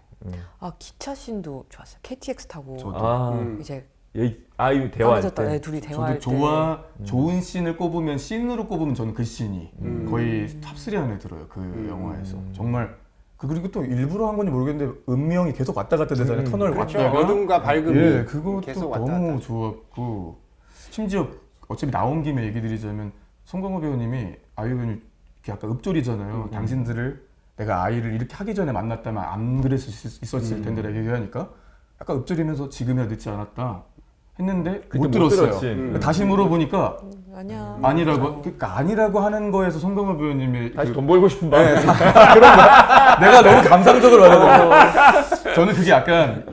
아 기차 씬도 좋았어요. KTX 타고 저도. 아, 이제 아이유 대화할 떨어졌다. 때. 네, 둘이 대화할 저도 때. 좋은 씬을 꼽으면 씬으로 꼽으면 저는 그 씬이 거의 탑3 안에 들어요. 그 영화에서 정말 그리고 또 일부러 한 건지 모르겠는데 음명이 계속 왔다 갔다 되잖아요. 터널 그렇죠. 왔다가 어둠과 밝음이 예, 그것도 계속 왔다 너무 갔다. 좋았고 심지어 어차피 나온 김에 얘기 드리자면 송강호 배우님이 아이유 배우님 이렇게 약간 읍조리잖아요. 당신들을 내가 아이를 이렇게 하기 전에 만났다면 안 그랬었을 텐데라고 얘기하니까 약간 읍조리면서 지금이야 늦지 않았다 했는데 그때 못 못 들었어요. 들었지. 다시 물어보니까 아니야. 아니라고 그러니까 아니라고 하는 거에서 송강호 배우님의 다시 그 돈 벌고 싶은 마음. 내가 너무 감상적으로 말하거든요. 저는 그게 약간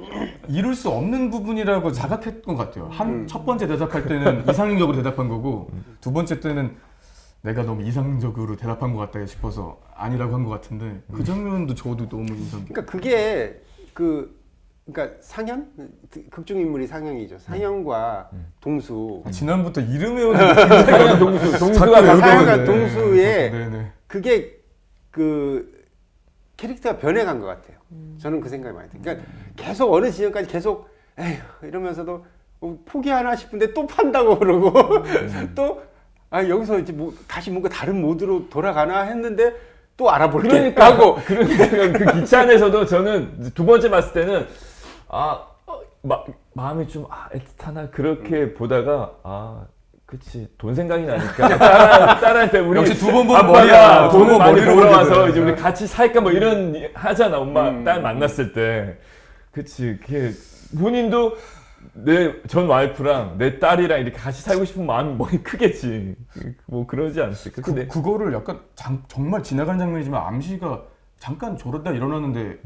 이룰 수 없는 부분이라고 자각했던 것 같아요. 첫 번째 대답할 때는 이상적으로 대답한 거고 두 번째 때는 내가 너무 이상적으로 대답한 것 같다 싶어서 아니라고 한 것 같은데 그 장면도 저도 너무 인상 깊고 그러니까 그게 그러니까 상현 극중 인물이 상현이죠. 상현과 동수 지난부터 이름 외우는 상현 동수가 상현과 네. 동수의 네네. 그게 그 캐릭터가 변해간 것 같아요. 저는 그 생각이 많이 들어요. 그러니까 계속 어느 지점까지 계속 에휴 이러면서도 포기하나 싶은데 또 판다고 그러고 또 여기서 이제 다시 뭔가 다른 모드로 돌아가나 했는데 또 알아볼게 하고 그러니까 그 기차 안에서도 저는 두 번째 봤을 때는 마음이 좀 애틋하나 그렇게 보다가 그치 돈 생각이 나니까 딸한테 우리 역시 두 번 보면 아빠가 머리야. 두 돈을 번 많이 머리로 벌어와서 보게 이제 돼. 우리 같이 살까 뭐 이런 하잖아 엄마 딸 만났을 때 그치 그게 본인도 내 전 와이프랑 내 딸이랑 이렇게 같이 살고 싶은 마음이 머리 크겠지 뭐 그러지 않을까 근데 그거를 약간 정말 지나가는 장면이지만 암시가 잠깐 졸았다 일어났는데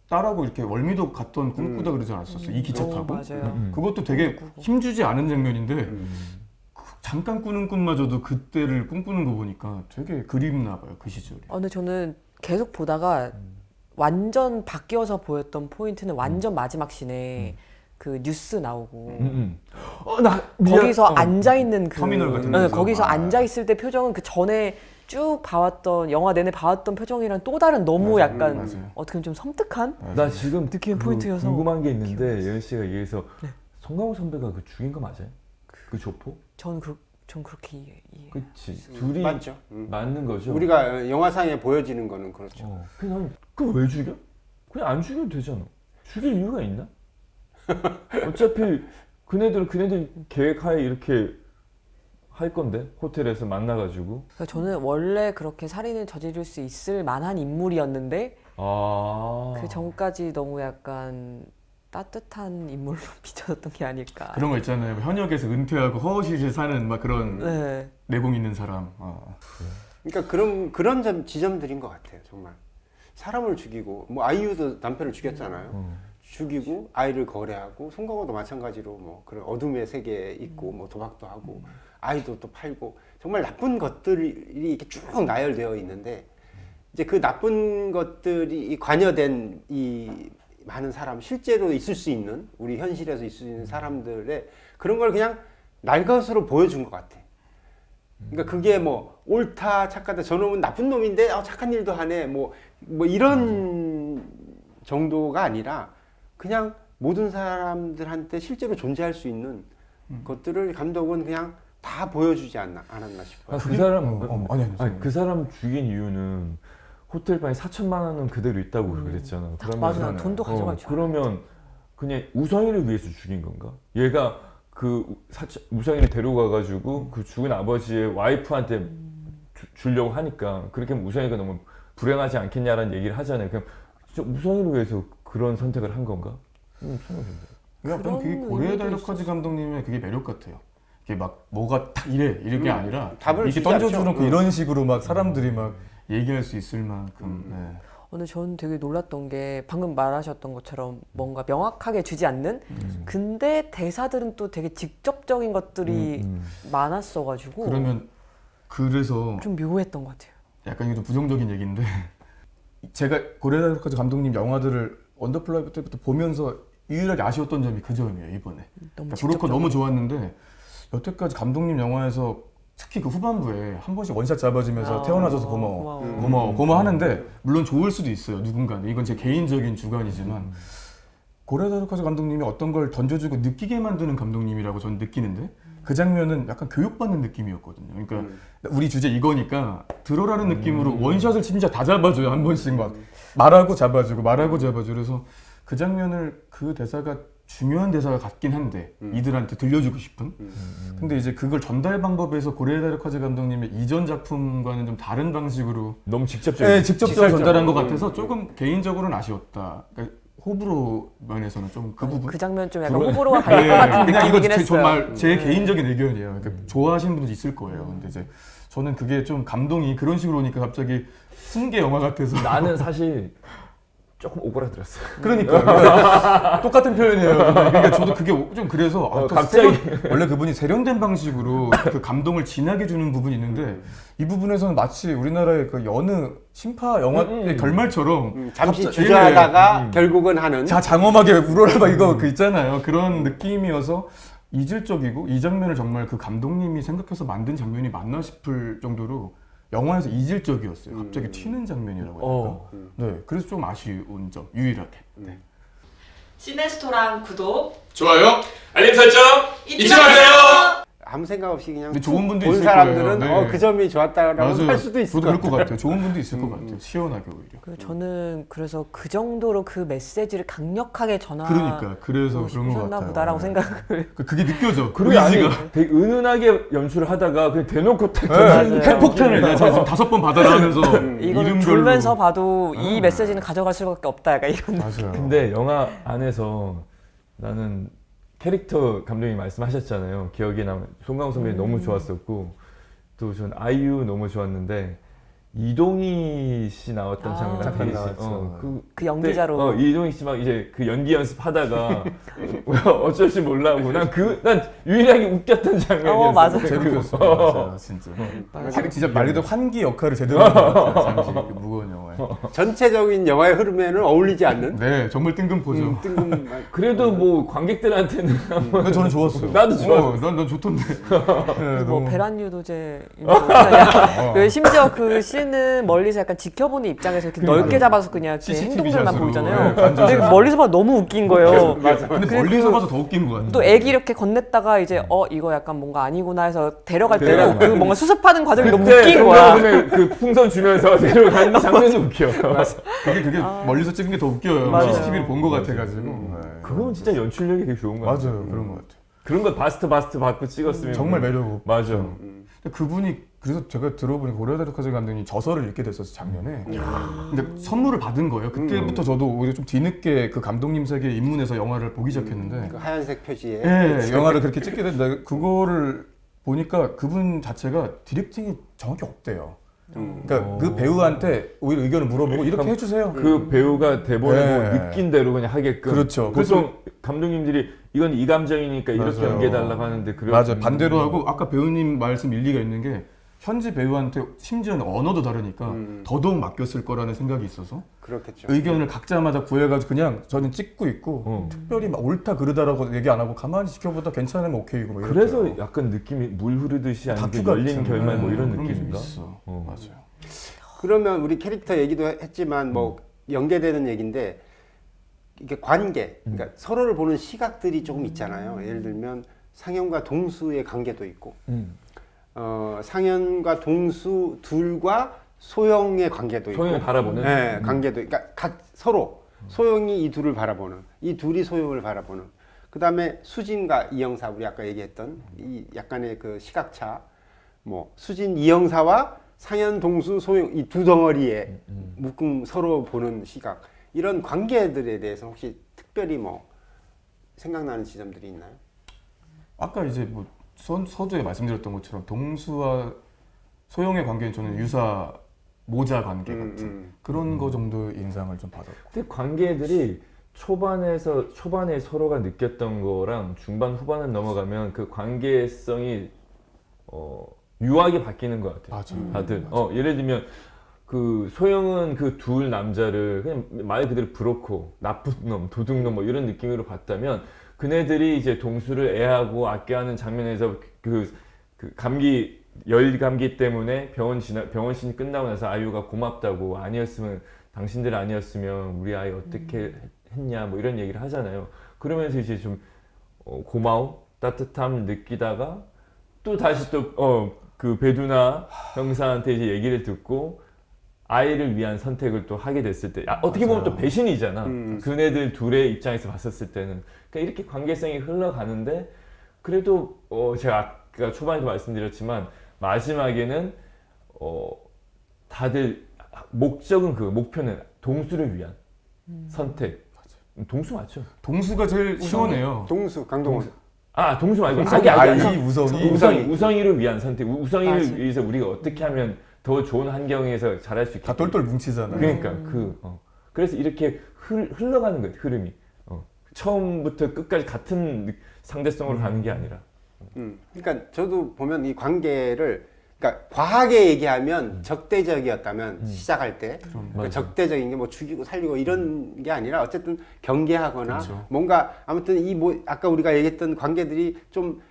딸하고 이렇게 월미도 갔던 꿈꾸다 그러지 않았었어요? 이 기차 타고? 맞아요. 그것도 되게 힘주지 않은 장면인데 잠깐 꾸는 꿈마저도 그때를 꿈꾸는 거 보니까 되게 그립나 봐요, 그 시절이. 근데 저는 계속 보다가 완전 바뀌어서 보였던 포인트는 완전 마지막 씬에 그 뉴스 나오고 나 미안. 거기서 앉아 있는 그 터미널 같은 네, 데서. 거기서 앉아 있을 때 표정은 그 전에 쭉 봐왔던 영화 내내 봐왔던 표정이랑 또 다른 너무 맞아요. 약간 맞아요. 어떻게 보면 좀 섬뜩한 나 지금 느낌 그 포인트여서 궁금한 게 있는데 예은 씨가 얘기해서 송강호 선배가 그 죽인 거 맞아요? 그 조포? 전 그렇게 이해. 그치 둘이 맞죠. 맞는 거죠? 우리가 영화상에 보여지는 거는 그렇죠. 그냥 왜 죽여? 그냥 안 죽여도 되잖아. 죽일 이유가 있나? 어차피 그네들 계획하에 이렇게 할 건데 호텔에서 만나가지고. 그러니까 저는 원래 그렇게 살인을 저지를 수 있을 만한 인물이었는데 그 전까지 너무 약간 따뜻한 인물로 비춰졌던 게 아닐까. 그런 거 있잖아요. 현역에서 은퇴하고 허허실실 사는 막 그런 네. 내공 있는 사람. 그러니까 그런 지점들인 것 같아요. 정말 사람을 죽이고 뭐 아이유도 남편을 죽였잖아요. 죽이고 아이를 거래하고 송강호도 마찬가지로 뭐 그런 어둠의 세계에 있고 뭐 도박도 하고 아이도 또 팔고 정말 나쁜 것들이 이렇게 쭉 나열되어 있는데 이제 그 나쁜 것들이 관여된 이 많은 사람 실제로 있을 수 있는 우리 현실에서 있을 수 있는 사람들의 그런 걸 그냥 날 것으로 보여준 것 같아. 그러니까 그게 뭐 옳다 착하다 저놈은 나쁜 놈인데 착한 일도 하네 뭐 이런 정도가 아니라 그냥 모든 사람들한테 실제로 존재할 수 있는 것들을 감독은 그냥 다 보여주지 않았나 싶어요. 그 사람 아니. 그 사람 죽인 이유는 호텔 방에 4천만 원은 그대로 있다고 그랬잖아. 그러면 맞아, 돈도 가져갈 줄 그러면 그냥 우성이를 위해서 죽인 건가? 얘가 그 무성이를 데려가가지고 그 죽은 아버지의 와이프한테 주려고 하니까 그렇게 무성이가 너무 불행하지 않겠냐라는 얘기를 하잖아요. 그냥 진짜 무성이를 위해서 그런 선택을 한 건가? 약간 그게 그런 고레에 의미도 다이로카즈 감독님의 그게 매력 같아요. 이게 막 뭐가 딱 이게 아니라 답을 이렇게 주지 던져주는 않죠. 그 이런 식으로 막 사람들이 막 얘기할 수 있을 만큼. 네. 근데 저는 되게 놀랐던 게 방금 말하셨던 것처럼 뭔가 명확하게 주지 않는 근데 대사들은 또 되게 직접적인 것들이 많았어가지고 그래서 좀 묘했던 것 같아요. 약간 이게 좀 부정적인 얘기인데 제가 고레에 다이로카즈 감독님 영화들을 원더풀라이 때부터 보면서 유일하게 아쉬웠던 점이 그 점이에요 이번에. 너무 그러니까 브로커 직접적으로. 너무 좋았는데 여태까지 감독님 영화에서 특히 그 후반부에 한 번씩 원샷 잡아주면서 태어나줘서 고마워 하는데 물론 좋을 수도 있어요 누군가는 이건 제 개인적인 주관이지만 고레에 다이로카즈 감독님이 어떤 걸 던져주고 느끼게 만드는 감독님이라고 저는 느끼는데 그 장면은 약간 교육받는 느낌이었거든요. 그러니까 우리 주제 이거니까 들어라는 느낌으로 원샷을 진짜 다 잡아줘요 한 번씩 막 말하고 잡아주고 그래서 그 장면을 그 대사가 중요한 대사가 같긴 한데 이들한테 들려주고 싶은 근데 이제 그걸 전달 방법에서 고레에 다이로카즈 감독님의 이전 작품과는 좀 다른 방식으로 너무 직접적인. 네, 직접적으로 전달한 것 같아서 조금 개인적으로는 아쉬웠다. 그러니까 호불호 면에서는 좀 그 부분 그 장면 좀 약간 호불호가 갈릴 것 같은 그냥 이거 느낌이긴 했어요. 정말 제 개인적인 의견이에요. 그러니까 좋아하시는 분도 있을 거예요. 근데 이제 저는 그게 좀 감동이 그런 식으로 오니까 갑자기 훈계 영화 같아서 나는 사실 조금 오그라들었어요. 그러니까 똑같은 표현이에요. 그러니까 저도 그게 좀 그래서 또 갑자기. 원래 그분이 세련된 방식으로 그 감동을 진하게 주는 부분이 있는데 이 부분에서는 마치 우리나라의 그 여느 신파 영화의 결말처럼 잠시 갑자기- 주저하다가 결국은 하는. 자 장엄하게 울어라 막 이거 그 있잖아요. 그런 느낌이어서 이질적이고 이 장면을 정말 그 감독님이 생각해서 만든 장면이 맞나 싶을 정도로 영화에서 이질적이었어요. 갑자기 튀는 장면이라고 해야 될까? 네, 그래서 좀 아쉬운 점 유일하게. 네. 시네스토랑 구독, 좋아요. 알림 설정 잊지 마세요. 아무 생각 없이 그냥 근데 좋은 분도 본 있을 사람들은 거예요. 네. 그 점이 좋았다라고 맞아요. 할 수도 있을 저도 것 그럴 것 같아요. 같아요. 좋은 분도 있을 것 같아요. 시원하게 오히려. 그 저는 그래서 그 정도로 그 메시지를 강력하게 그러니까 그래서 그런 것 싶으셨나 같아요. 보다라고 네. 생각을 그게 느껴져. 그리고 아니 의지가. 되게 은은하게 연출을 하다가 그냥 대놓고 탁 맞아요. 던지는 핵폭탄을 내가 지금 5번 받아라 하면서 이거는 이름별로. 졸면서 봐도 이 메시지는 가져갈 수밖에 없다 약간 이런 맞아요. 근데 영화 안에서 나는 캐릭터 감독님 말씀하셨잖아요. 기억에 남은 송강호 선배님 너무 좋았었고 또 전 아이유 너무 좋았는데 이동희 씨 나왔던 장면 잠깐 되게 나왔죠. 그 연기자로 이동희 씨 막 이제 그 연기 연습하다가 어쩔 줄 몰라고 난 유일하게 웃겼던 장면이었어. 맞아. 재밌었어요. 맞아요. 진짜. 진짜 말 그대로 환기 역할을 제대로 한 것 같아요. 잠시 그 무거운 영화에. 전체적인 영화의 흐름에는 어울리지 않는 네, 정말 뜬금포죠. 뜬금. 그래도 뭐 관객들한테는 근데 저는 좋았어요. 나도 좋았어. 난 좋던데. 네, 뭐 너무- 배란 유도제 그 심지어 그 씬은 멀리서 약간 지켜보는 입장에서 이렇게 넓게 잡아서 그냥 이렇게 CCTV 행동들만 샷으로. 보이잖아요. 네, 반전 근데 샷. 멀리서 봐도 너무 웃긴 거예요. 근데 멀리서 봐서 더 웃긴 것 같아요. 또 애기 이렇게 건넸다가 이제 이거 약간 뭔가 아니구나 해서 데려갈 때 그 뭔가 수습하는 과정이 너무 웃긴 거야. 그 풍선 주면서 내려가는 장면이 웃겨. 그게 멀리서 찍은 게 더 웃겨요. 맞아요. CCTV를 본 것 같아가지고. 네. 그건 진짜 연출력이 되게 좋은 거야. 맞아요. 그런 것 같아요. 그런 거 바스트 받고 찍었으면 정말 매력. 맞아. 근데 그분이 그래서 제가 들어보니 고레에 다이로카즈 감독이 저서를 읽게 됐었어 작년에. 근데 선물을 받은 거예요. 그때부터 저도 오히려 좀 뒤늦게 그 감독님 세계에 입문해서 영화를 보기 시작했는데, 그 하얀색 표지에. 네, 영화를 그렇게 찍게 됐는데 그거를 보니까 그분 자체가 디렉팅이 정확히 없대요. 그러니까 그 배우한테 오히려 의견을 물어보고 이렇게 해주세요. 그 배우가 대본에 네. 뭐 느낀 대로 그냥 하게끔. 그렇죠. 보통 감독님들이 이건 이 감정이니까 이렇게 맞아요. 연기해달라고 하는데 맞아요. 반대로 하고 아까 배우님 말씀 일리가 있는 게 현지 배우한테 심지어는 언어도 다르니까 더더욱 맡겼을 거라는 생각이 있어서 그렇겠죠. 의견을 각자마다 구해가지고 그냥 저는 찍고 있고 특별히 막 옳다 그르다라고 얘기 안 하고 가만히 지켜보다 괜찮으면 오케이고 뭐 그래서 이렇게요. 약간 느낌이 물 흐르듯이 아닌 그 다큐 열린 같은, 결말 뭐 이런 그런 게 좀 느낌인가? 있어. 맞아요. 그러면 우리 캐릭터 얘기도 했지만 뭐 연계되는 얘기인데 이게 관계, 그러니까 서로를 보는 시각들이 조금 있잖아요. 예를 들면 상현과 동수의 관계도 있고, 상현과 동수 둘과 소영의 관계도 있고, 소영을 바라보는? 네, 관계도, 그러니까 서로 소영이 이 둘을 바라보는, 이 둘이 소영을 바라보는 그다음에 수진과 이영사 우리 아까 얘기했던 이 약간의 그 시각차 뭐 수진 이영사와 상현 동수 소영 이 두 덩어리의 묶음 서로 보는 시각 이런 관계들에 대해서 혹시 특별히 뭐 생각나는 지점들이 있나요? 아까 이제 뭐 서두에 말씀드렸던 것처럼 동수와 소영의 관계는 저는 유사 모자 관계 같은 그런 거 정도의 인상을 좀 받았고. 근데 관계들이 초반에 서로가 느꼈던 거랑 중반 후반을 넘어가면 그 관계성이 유하게 바뀌는 것 같아요. 맞아요. 다들 예를 들면 그 소영은 그 둘 남자를 그냥 말 그대로 브로커, 나쁜 놈, 도둑놈 뭐 이런 느낌으로 봤다면 그네들이 이제 동수를 애하고 아껴하는 장면에서 그 감기 열 감기 때문에 병원신 끝나고 나서 아이유가 고맙다고 아니었으면 당신들 아니었으면 우리 아이 어떻게 했냐 뭐 이런 얘기를 하잖아요. 그러면서 이제 좀 고마움, 따뜻함 느끼다가 또 다시 또 그 배두나 형사한테 이제 얘기를 듣고 아이를 위한 선택을 또 하게 됐을 때 어떻게 보면 또 배신이잖아. 그네들 둘의 입장에서 봤었을 때는 그러니까 이렇게 관계성이 흘러가는데 그래도 제가 아까 초반에도 말씀드렸지만 마지막에는 다들 목표는 동수를 위한 선택. 동수 맞죠? 동수가 제일 시원해요. 동수 강동원 동수 말고 아이 우성이를 위한 선택. 우성이를 맞아. 위해서 우리가 어떻게 하면 더 좋은 환경에서 잘할 수 있게. 다 똘똘 뭉치잖아요. 그러니까 그래서 이렇게 흘러가는 거예요. 흐름이. 처음부터 끝까지 같은 상대성으로 가는 게 아니라. 그러니까 저도 보면 이 관계를 그러니까 과하게 얘기하면 적대적이었다면 시작할 때 그러니까 맞아. 적대적인 게 뭐 죽이고 살리고 이런 게 아니라 어쨌든 경계하거나 그렇죠. 뭔가 아무튼 이 뭐 아까 우리가 얘기했던 관계들이 좀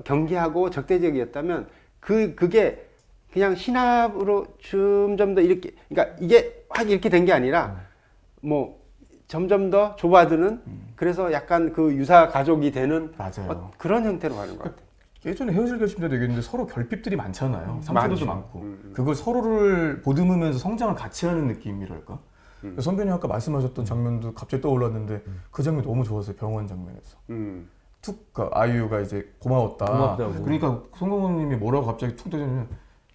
경계하고 적대적이었다면 그게 그냥 신압으로 점점 더 이렇게 그러니까 이게 확 이렇게 된 게 아니라 뭐 점점 더 좁아드는 그래서 약간 그 유사 가족이 되는 맞아요. 그런 형태로 가는 것 같아요. 예전에 헤어질 결심도 되겠는데 서로 결핍들이 많잖아요. 상처들도 많죠. 많고 그걸 서로를 보듬으면서 성장을 같이 하는 느낌이랄까. 선배님 아까 말씀하셨던 장면도 갑자기 떠올랐는데 그 장면 너무 좋았어요. 병원 장면에서 툭 아이유가 이제 고맙다고. 그러니까 송강호님이 뭐라고 갑자기 툭 떠지냐면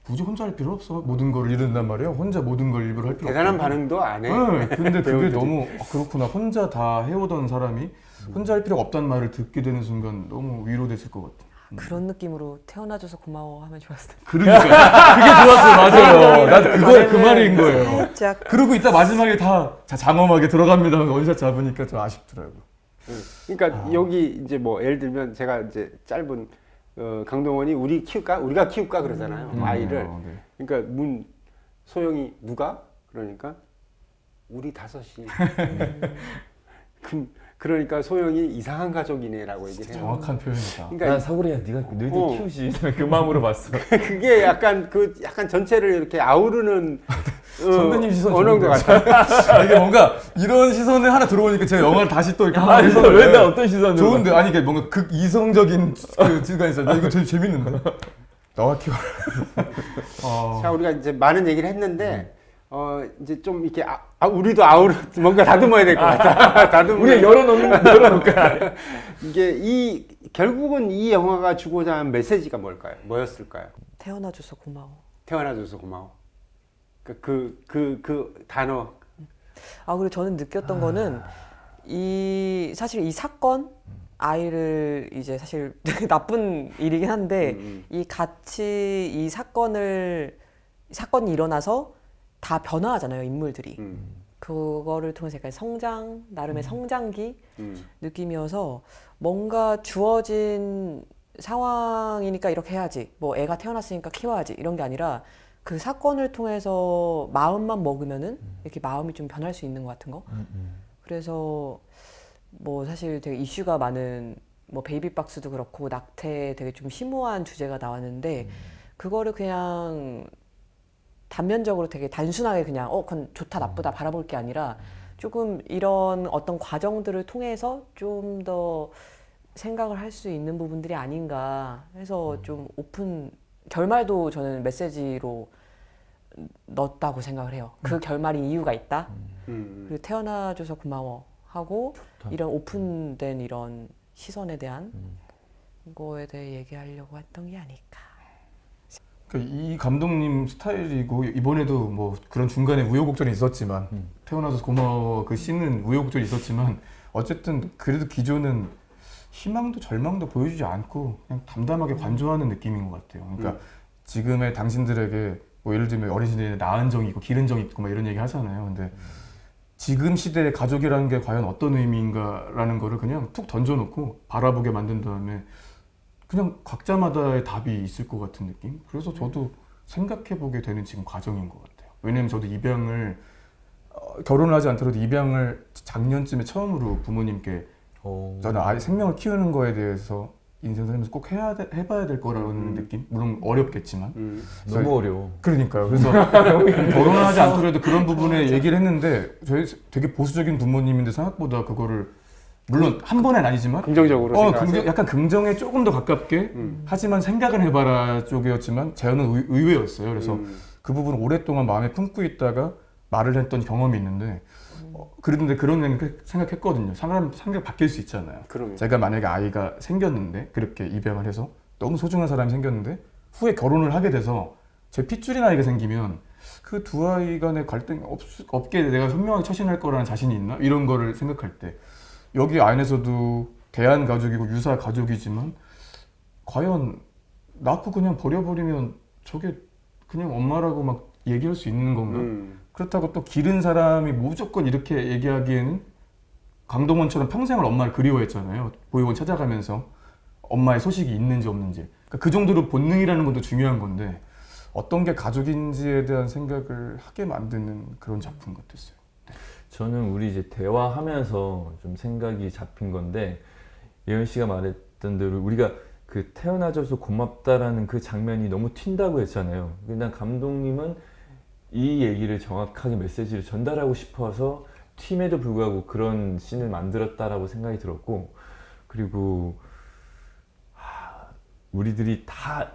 굳이 혼자 할 필요 없어. 모든 걸 이룬단 말이에요. 혼자 모든 걸 일부러 할 필요 없어. 대단한 반응도 안 해. 네, 근데 그게 배우들이. 너무 그렇구나. 혼자 다 해오던 사람이 혼자 할 필요가 없다는 말을 듣게 되는 순간 너무 위로됐을 것 같아. 그런 느낌으로 태어나줘서 고마워 하면 좋았을 텐데. 그러니까 그게 좋았어요. 맞아요. 난 그 말인 거예요. 살짝 그러고 이따 마지막에 다 장엄하게 들어갑니다. 원샷 잡으니까 좀 아쉽더라고. 그러니까 여기 이제 뭐 예를 들면 제가 이제 짧은 강동원이 우리가 키울까 그러잖아요. 아이를. 네. 그러니까 소영이 누가? 그러니까 우리 다섯이. 그러니까 소영이 이상한 가족이네라고 얘기를 해요. 정확한 표현이다. 난 그러니까 사고리야 네가 너희들 키우지 그 마음으로 봤어. 그게 약간 약간 전체를 이렇게 아우르는 선배님 시선 언어인 것 좋은데. 같아요. 이게 뭔가 이런 시선이 하나 들어오니까 제가 영화를 다시 또 이렇게 왜나 어떤 시선으로? 좋은데 아니 이게 뭔가 극이성적인 그 질감이 있어요. 이거 되게 재밌는데. 나와 키워라. 자, 우리가 이제 많은 얘기를 했는데 이제 좀 이렇게 우리도 뭔가 다듬어야 될 것 같다. 우리가 열어놓을까? 이게 결국은 이 영화가 주고자 한 메시지가 뭐였을까요? 태어나줘서 고마워. 태어나줘서 고마워. 그 단어. 그리고 저는 느꼈던 거는 사실 이 사건 아이를 이제 사실 되게 나쁜 일이긴 한데 이 사건이 일어나서 다 변화하잖아요, 인물들이. 그거를 통해서 약간 나름의 성장기 느낌이어서 뭔가 주어진 상황이니까 이렇게 해야지. 뭐 애가 태어났으니까 키워야지. 이런 게 아니라 그 사건을 통해서 마음만 먹으면은 이렇게 마음이 좀 변할 수 있는 것 같은 거. 그래서 뭐 사실 되게 이슈가 많은 뭐 베이비박스도 그렇고 낙태 되게 좀 심오한 주제가 나왔는데 그거를 그냥 단면적으로 되게 단순하게 그냥 그건 좋다 나쁘다 바라볼 게 아니라 조금 이런 어떤 과정들을 통해서 좀 더 생각을 할 수 있는 부분들이 아닌가 해서 좀 결말도 저는 메시지로 넣었다고 생각을 해요. 그 결말이 이유가 있다. 그리고 태어나줘서 고마워 하고 이런 오픈된 이런 시선에 대한 거에 대해 얘기하려고 했던 게 아닐까. 그러니까 이 감독님 스타일이고 이번에도 뭐 그런 중간에 우여곡절이 있었지만 태어나서 고마워 그 씬은 우여곡절이 있었지만 어쨌든 그래도 기존은 희망도 절망도 보여주지 않고 그냥 담담하게 관조하는 느낌인 것 같아요. 그러니까 지금의 당신들에게 뭐 예를 들면 어린 시대에 나은 정이 있고 기른 정이 있고 막 이런 얘기 하잖아요. 근데 지금 시대의 가족이라는 게 과연 어떤 의미인가라는 거를 그냥 툭 던져놓고 바라보게 만든 다음에 그냥 각자마다의 답이 있을 것 같은 느낌? 그래서 저도 생각해보게 되는 지금 과정인 것 같아요. 왜냐면 저도 입양을 결혼을 하지 않더라도 입양을 작년쯤에 처음으로 부모님께 저는 아이 생명을 키우는 거에 대해서 인생 살면서 꼭 해봐야 될 거라는 느낌? 물론 어렵겠지만 너무 어려워. 그러니까요. 그래서 결혼을 하지 않더라도 그런 부분에 얘기를 했는데 저희 되게 보수적인 부모님인데 생각보다 그거를 물론 한 번은 아니지만 긍정적으로 생각하세요? 약간 긍정에 조금 더 가깝게 하지만 생각은 해봐라 쪽이었지만 저는 의외였어요. 그래서 그 부분을 오랫동안 마음에 품고 있다가 말을 했던 경험이 있는데 그런데 그런 생각했거든요. 상대가 바뀔 수 있잖아요. 그럼요. 제가 만약에 아이가 생겼는데 그렇게 입양을 해서 너무 소중한 사람이 생겼는데 후에 결혼을 하게 돼서 제 핏줄인 아이가 생기면 그 두 아이 간의 갈등이 없게 내가 현명하게 처신할 거라는 자신이 있나? 이런 거를 생각할 때 여기 안에서도 대한 가족이고 유사 가족이지만 과연 낳고 그냥 버려버리면 저게 그냥 엄마라고 막 얘기할 수 있는 건가? 그렇다고 또 기른 사람이 무조건 이렇게 얘기하기에는 강동원처럼 평생을 엄마를 그리워했잖아요. 보육원 찾아가면서 엄마의 소식이 있는지 없는지. 그러니까 그 정도로 본능이라는 것도 중요한 건데 어떤 게 가족인지에 대한 생각을 하게 만드는 그런 작품 같았어요. 저는 우리 이제 대화하면서 좀 생각이 잡힌 건데 예은 씨가 말했던 대로 우리가 그 태어나줘서 고맙다라는 그 장면이 너무 튄다고 했잖아요. 그냥 감독님은 이 얘기를 정확하게 메시지를 전달하고 싶어서 튀임에도 불구하고 그런 씬을 만들었다라고 생각이 들었고 그리고 우리들이 다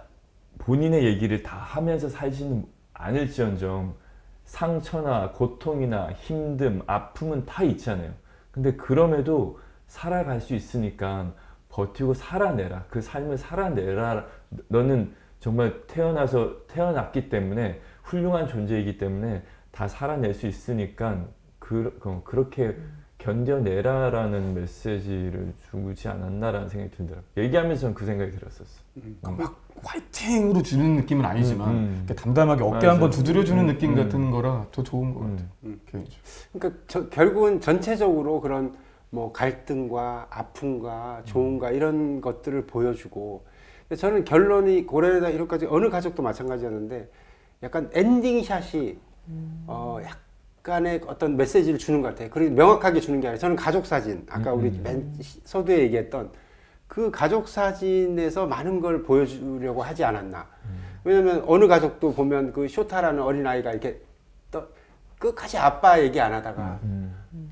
본인의 얘기를 다 하면서 살지는 않을지언정 상처나 고통이나 힘듦, 아픔은 다 있잖아요. 근데 그럼에도 살아갈 수 있으니까 버티고 살아내라. 그 삶을 살아내라. 너는 정말 태어났기 때문에 훌륭한 존재이기 때문에 다 살아낼 수 있으니까 그렇게 견뎌내라라는 메시지를 주지 않았나라는 생각이 들더라고요. 얘기하면서 저는 그 생각이 들었었어. 막 화이팅으로 주는 느낌은 아니지만 이렇게 담담하게 어깨 한번 두드려주는 느낌 같은 거라 더 좋은 것 같아요. 개인적으로. 그러니까 결국은 전체적으로 그런 뭐 갈등과 아픔과 좋음과 이런 것들을 보여주고 저는 결론이 고래다 이런까지 어느 가족도 마찬가지였는데 약간 엔딩샷이 약간의 어떤 메시지를 주는 것 같아요. 그리고 명확하게 주는 게 아니라 저는 가족 사진 아까 우리 맨 서두에 얘기했던 그 가족 사진에서 많은 걸 보여주려고 하지 않았나. 왜냐면 어느 가족도 보면 그 쇼타라는 어린아이가 이렇게 끝까지 아빠 얘기 안 하다가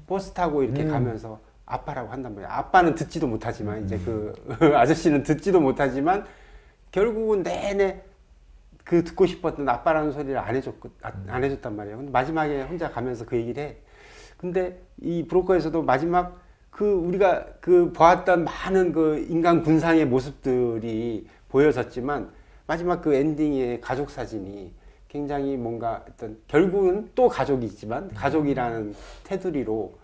버스 타고 이렇게 가면서 아빠라고 한단 말이야. 아빠는 듣지도 못하지만 이제 그 아저씨는 듣지도 못하지만 결국은 내내 그 듣고 싶었던 아빠라는 소리를 안 해줬단 말이에요. 근데 마지막에 혼자 가면서 그 얘기를 해. 근데 이 브로커에서도 마지막 우리가 보았던 많은 그 인간 군상의 모습들이 보여졌지만 마지막 그 엔딩의 가족 사진이 굉장히 뭔가 어떤 결국은 또 가족이지만 가족이라는 테두리로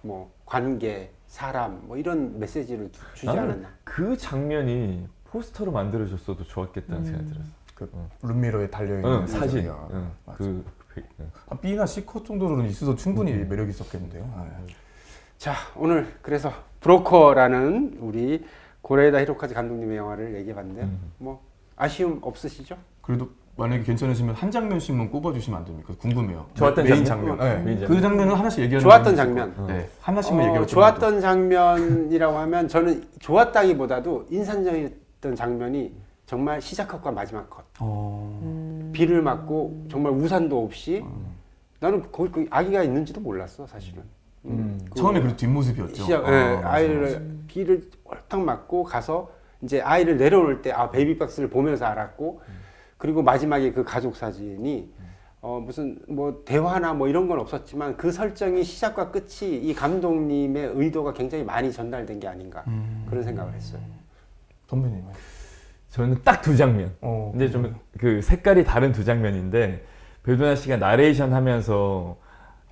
뭐 관계, 사람 뭐 이런 메시지를 주지 않았나. 그 장면이 포스터로 만들어졌어도 좋았겠다는 생각이 들었어. 룸미러에 달려있는 사진. B나 C컷 정도로는 있어도 충분히 매력 있었겠는데요. 자, 오늘 그래서 브로커라는 우리 고레에다 히로카즈 감독님의 영화를 얘기해봤는데요. 뭐 아쉬움 없으시죠? 그래도 만약에 괜찮으시면 한 장면씩만 꼽아주시면 안 됩니까? 궁금해요. 좋았던 메인 장면? 장면. 메인 그 장면은 하나씩 얘기하는 좋았던 게 장면. 있을 네, 하나씩만 얘기하고 좋았던 장면이라고 하면 저는 좋았다기보다도 인상적이었던 장면이 정말 시작 컷과 마지막 컷. 비를 맞고 정말 우산도 없이 나는 거기 아기가 있는지도 몰랐어 사실은. 처음에 그래도 뒷모습이었죠. 아이를 비를 홀딱 맞고 가서 이제 아이를 내려놓을 때 베이비박스를 보면서 알았고 그리고 마지막에 그 가족 사진이 무슨 뭐 대화나 뭐 이런 건 없었지만 그 설정이 시작과 끝이 이 감독님의 의도가 굉장히 많이 전달된 게 아닌가 그런 생각을 했어요. 덤비님. 저는 딱 두 장면. 어. 근데 좀 그 색깔이 다른 두 장면인데 배두나 씨가 나레이션 하면서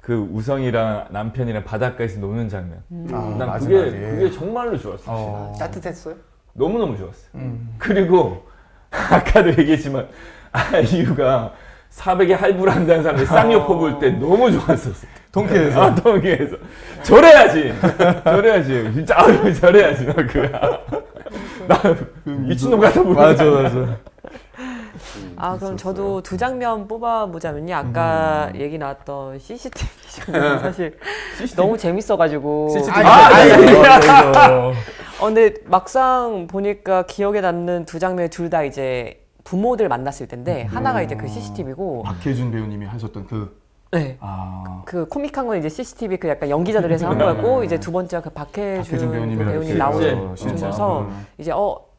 그 우성이랑 남편이랑 바닷가에서 노는 장면. 난 마지막에. 그게 정말로 좋았어. 따뜻했어요? 너무너무 좋았어. 그리고 아까도 얘기했지만 아이유가 400에 할부를 한다는 사람이 쌍욕 퍼볼 때 너무 좋았었어. 통쾌해서. 아, 통쾌해서. 저래야지. 저래야지. 진짜 아유, 저래야지. 나 미친놈 같아 보이네. 맞아. 아 그럼 저도 두 장면 뽑아보자면요. 아까 얘기 나왔던 CCTV 장면 사실 너무 재밌어가지고. 근데 막상 보니까 기억에 남는 두 장면 둘 다 이제 부모들 만났을 텐데 하나가 이제 그 CCTV고. 박혜준 배우님이 하셨던 그. 네. 아. 그 코믹한 건 이제 CCTV 그 약간 연기자들 해서 한 거였고 이제 두 번째가 그 박혜준 배우님이 배우님 나오셔서 이제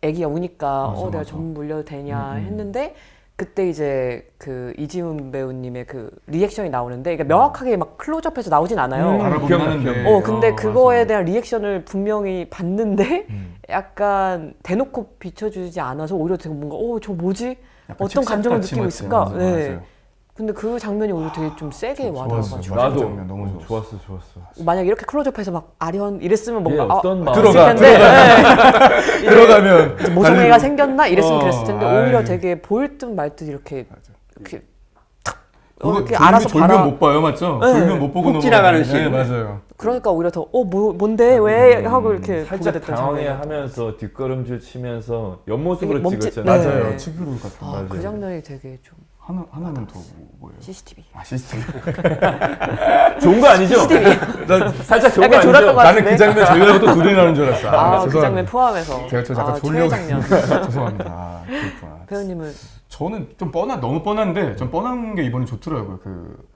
애기가 우니까 내가 전 물려도 되냐 했는데 그때 이제 그 이지훈 배우님의 그 리액션이 나오는데 그러니까 명확하게 막 클로즈업해서 나오진 않아요. 알아보긴 하는데. 근데 그거에 대한 리액션을 분명히 봤는데 약간 대놓고 비춰주지 않아서 오히려 되게 뭔가 저 뭐지? 어떤 감정을 느끼고 있을까? 맞아, 네. 맞아요. 근데 그 장면이 오히려 되게 좀 세게 와닿아가지고 나도 장면 너무 좋았어. 만약 이렇게 클로즈업해서 막 아련 이랬으면 뭔가 어떤 마음 들어가면 이제 모성애가 생겼나 이랬으면 그랬을 텐데 아이. 오히려 되게 보일 듯 말 듯 이렇게 탁 이렇게 졸면, 알아서 졸면 봐라. 못 봐요, 맞죠? 네. 졸면 못 보고 훅 지나가는 넘어가는. 씬. 네, 맞아요. 그러니까 오히려 더 뭔데 왜 하고 이렇게 보게 살짝 됐던 장면이 당황해하면서 뒷걸음질 치면서 옆모습으로 되게 멈칫- 찍었잖아요. 네. 맞아요. 치기로 같은. 그 장면이 되게 좀 하나는 더 뭐예요? CCTV CCTV. 좋은 거 아니죠? 나 살짝 좋은 거 약간 졸았던 아니죠? 것 나는 그 같은데? 장면 저희하고 또 둘이 나는 줄 알았어. 그 장면 포함해서 제가 저 잠깐 최애 졸려고 장면 죄송합니다. 그렇구나. 배우님은 저는 좀 너무 뻔한데 좀 뻔한 게 이번에 좋더라고요. 그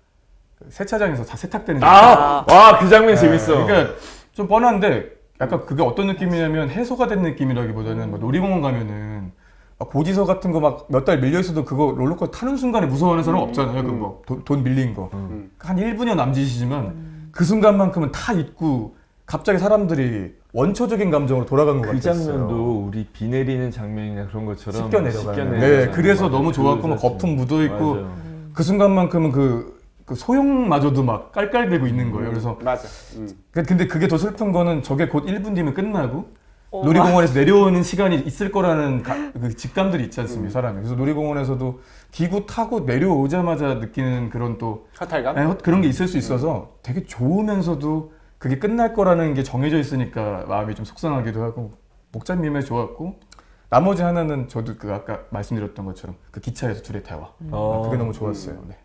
세차장에서 다 세탁되는 그 장면 재밌어. 그러니까 좀 뻔한데 약간 그게 어떤 느낌이냐면 해소가 된 느낌이라기보다는 뭐 놀이공원 가면은 막 고지서 같은 거 막 몇 달 밀려 있어도 그거 롤러코스터 타는 순간에 무서워하는 사람 없잖아요. 그 뭐 돈 밀린 거. 한 1분여 남짓이지만 그 순간만큼은 다 잊고 갑자기 사람들이 원초적인 감정으로 돌아간 것 그 같았어요. 장면도 우리 비 내리는 장면이나 그런 것처럼 씻겨 내려가는. 네, 내려가는 그래서 너무 그 좋았고 막 자체. 거품 묻어 있고 맞아요. 그 순간만큼은 그 소용마저도 막 깔깔대고 있는 거예요. 그래서 맞아. 근데 그게 더 슬픈 거는 저게 곧 1분 뒤면 끝나고 놀이공원에서 내려오는 시간이 있을 거라는 그 직감들이 있지 않습니까, 사람이. 그래서 놀이공원에서도 기구 타고 내려오자마자 느끼는 그런 또 허탈감? 그런 게 있을 수 있어서 되게 좋으면서도 그게 끝날 거라는 게 정해져 있으니까 마음이 좀 속상하기도 하고 목장님에 좋았고 나머지 하나는 저도 그 아까 말씀드렸던 것처럼 그 기차에서 둘의 대화 그게 너무 좋았어요. 네.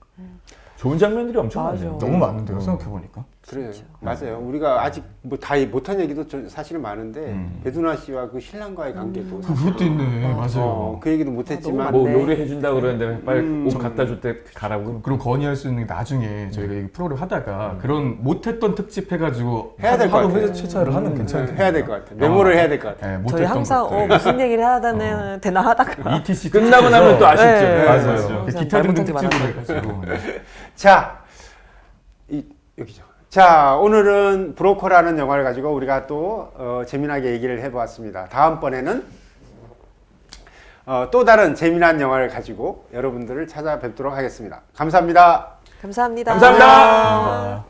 좋은 장면들이 엄청 맞아. 많아요. 너무 많은데요, 생각해보니까. 그래요. 맞아요. 우리가 아직 뭐 다 못한 얘기도 사실은 많은데 배두나 씨와 그 신랑과의 관계도 그것도 있네, 맞아요. 그 얘기도 못했지만 뭐 네. 노래 해준다고 그러는데 빨리 옷 갖다 줄 때 가라고. 그리고 건의할 수 있는 게 나중에 저희가 이 프로그램 하다가 그런 못했던 특집 해가지고 해야 될것 하루 같아요. 회차 채차를 하면 괜찮을 해야 될 것 같아. 메모를 해야 될 것 같아. 네, 저희 못했던 항상 것들. 무슨 얘기를 해야 되나 하다가 ETC 끝나고 특집에서 나면 또 아쉽죠. 네. 맞아요. 맞아요. 그 기타 등등 말 못한 게 특집으로 해가지고 네. 자, 여기죠. 자, 오늘은 브로커라는 영화를 가지고 우리가 또 재미나게 얘기를 해보았습니다. 다음번에는 또 다른 재미난 영화를 가지고 여러분들을 찾아뵙도록 하겠습니다. 감사합니다. 감사합니다. 감사합니다. 아.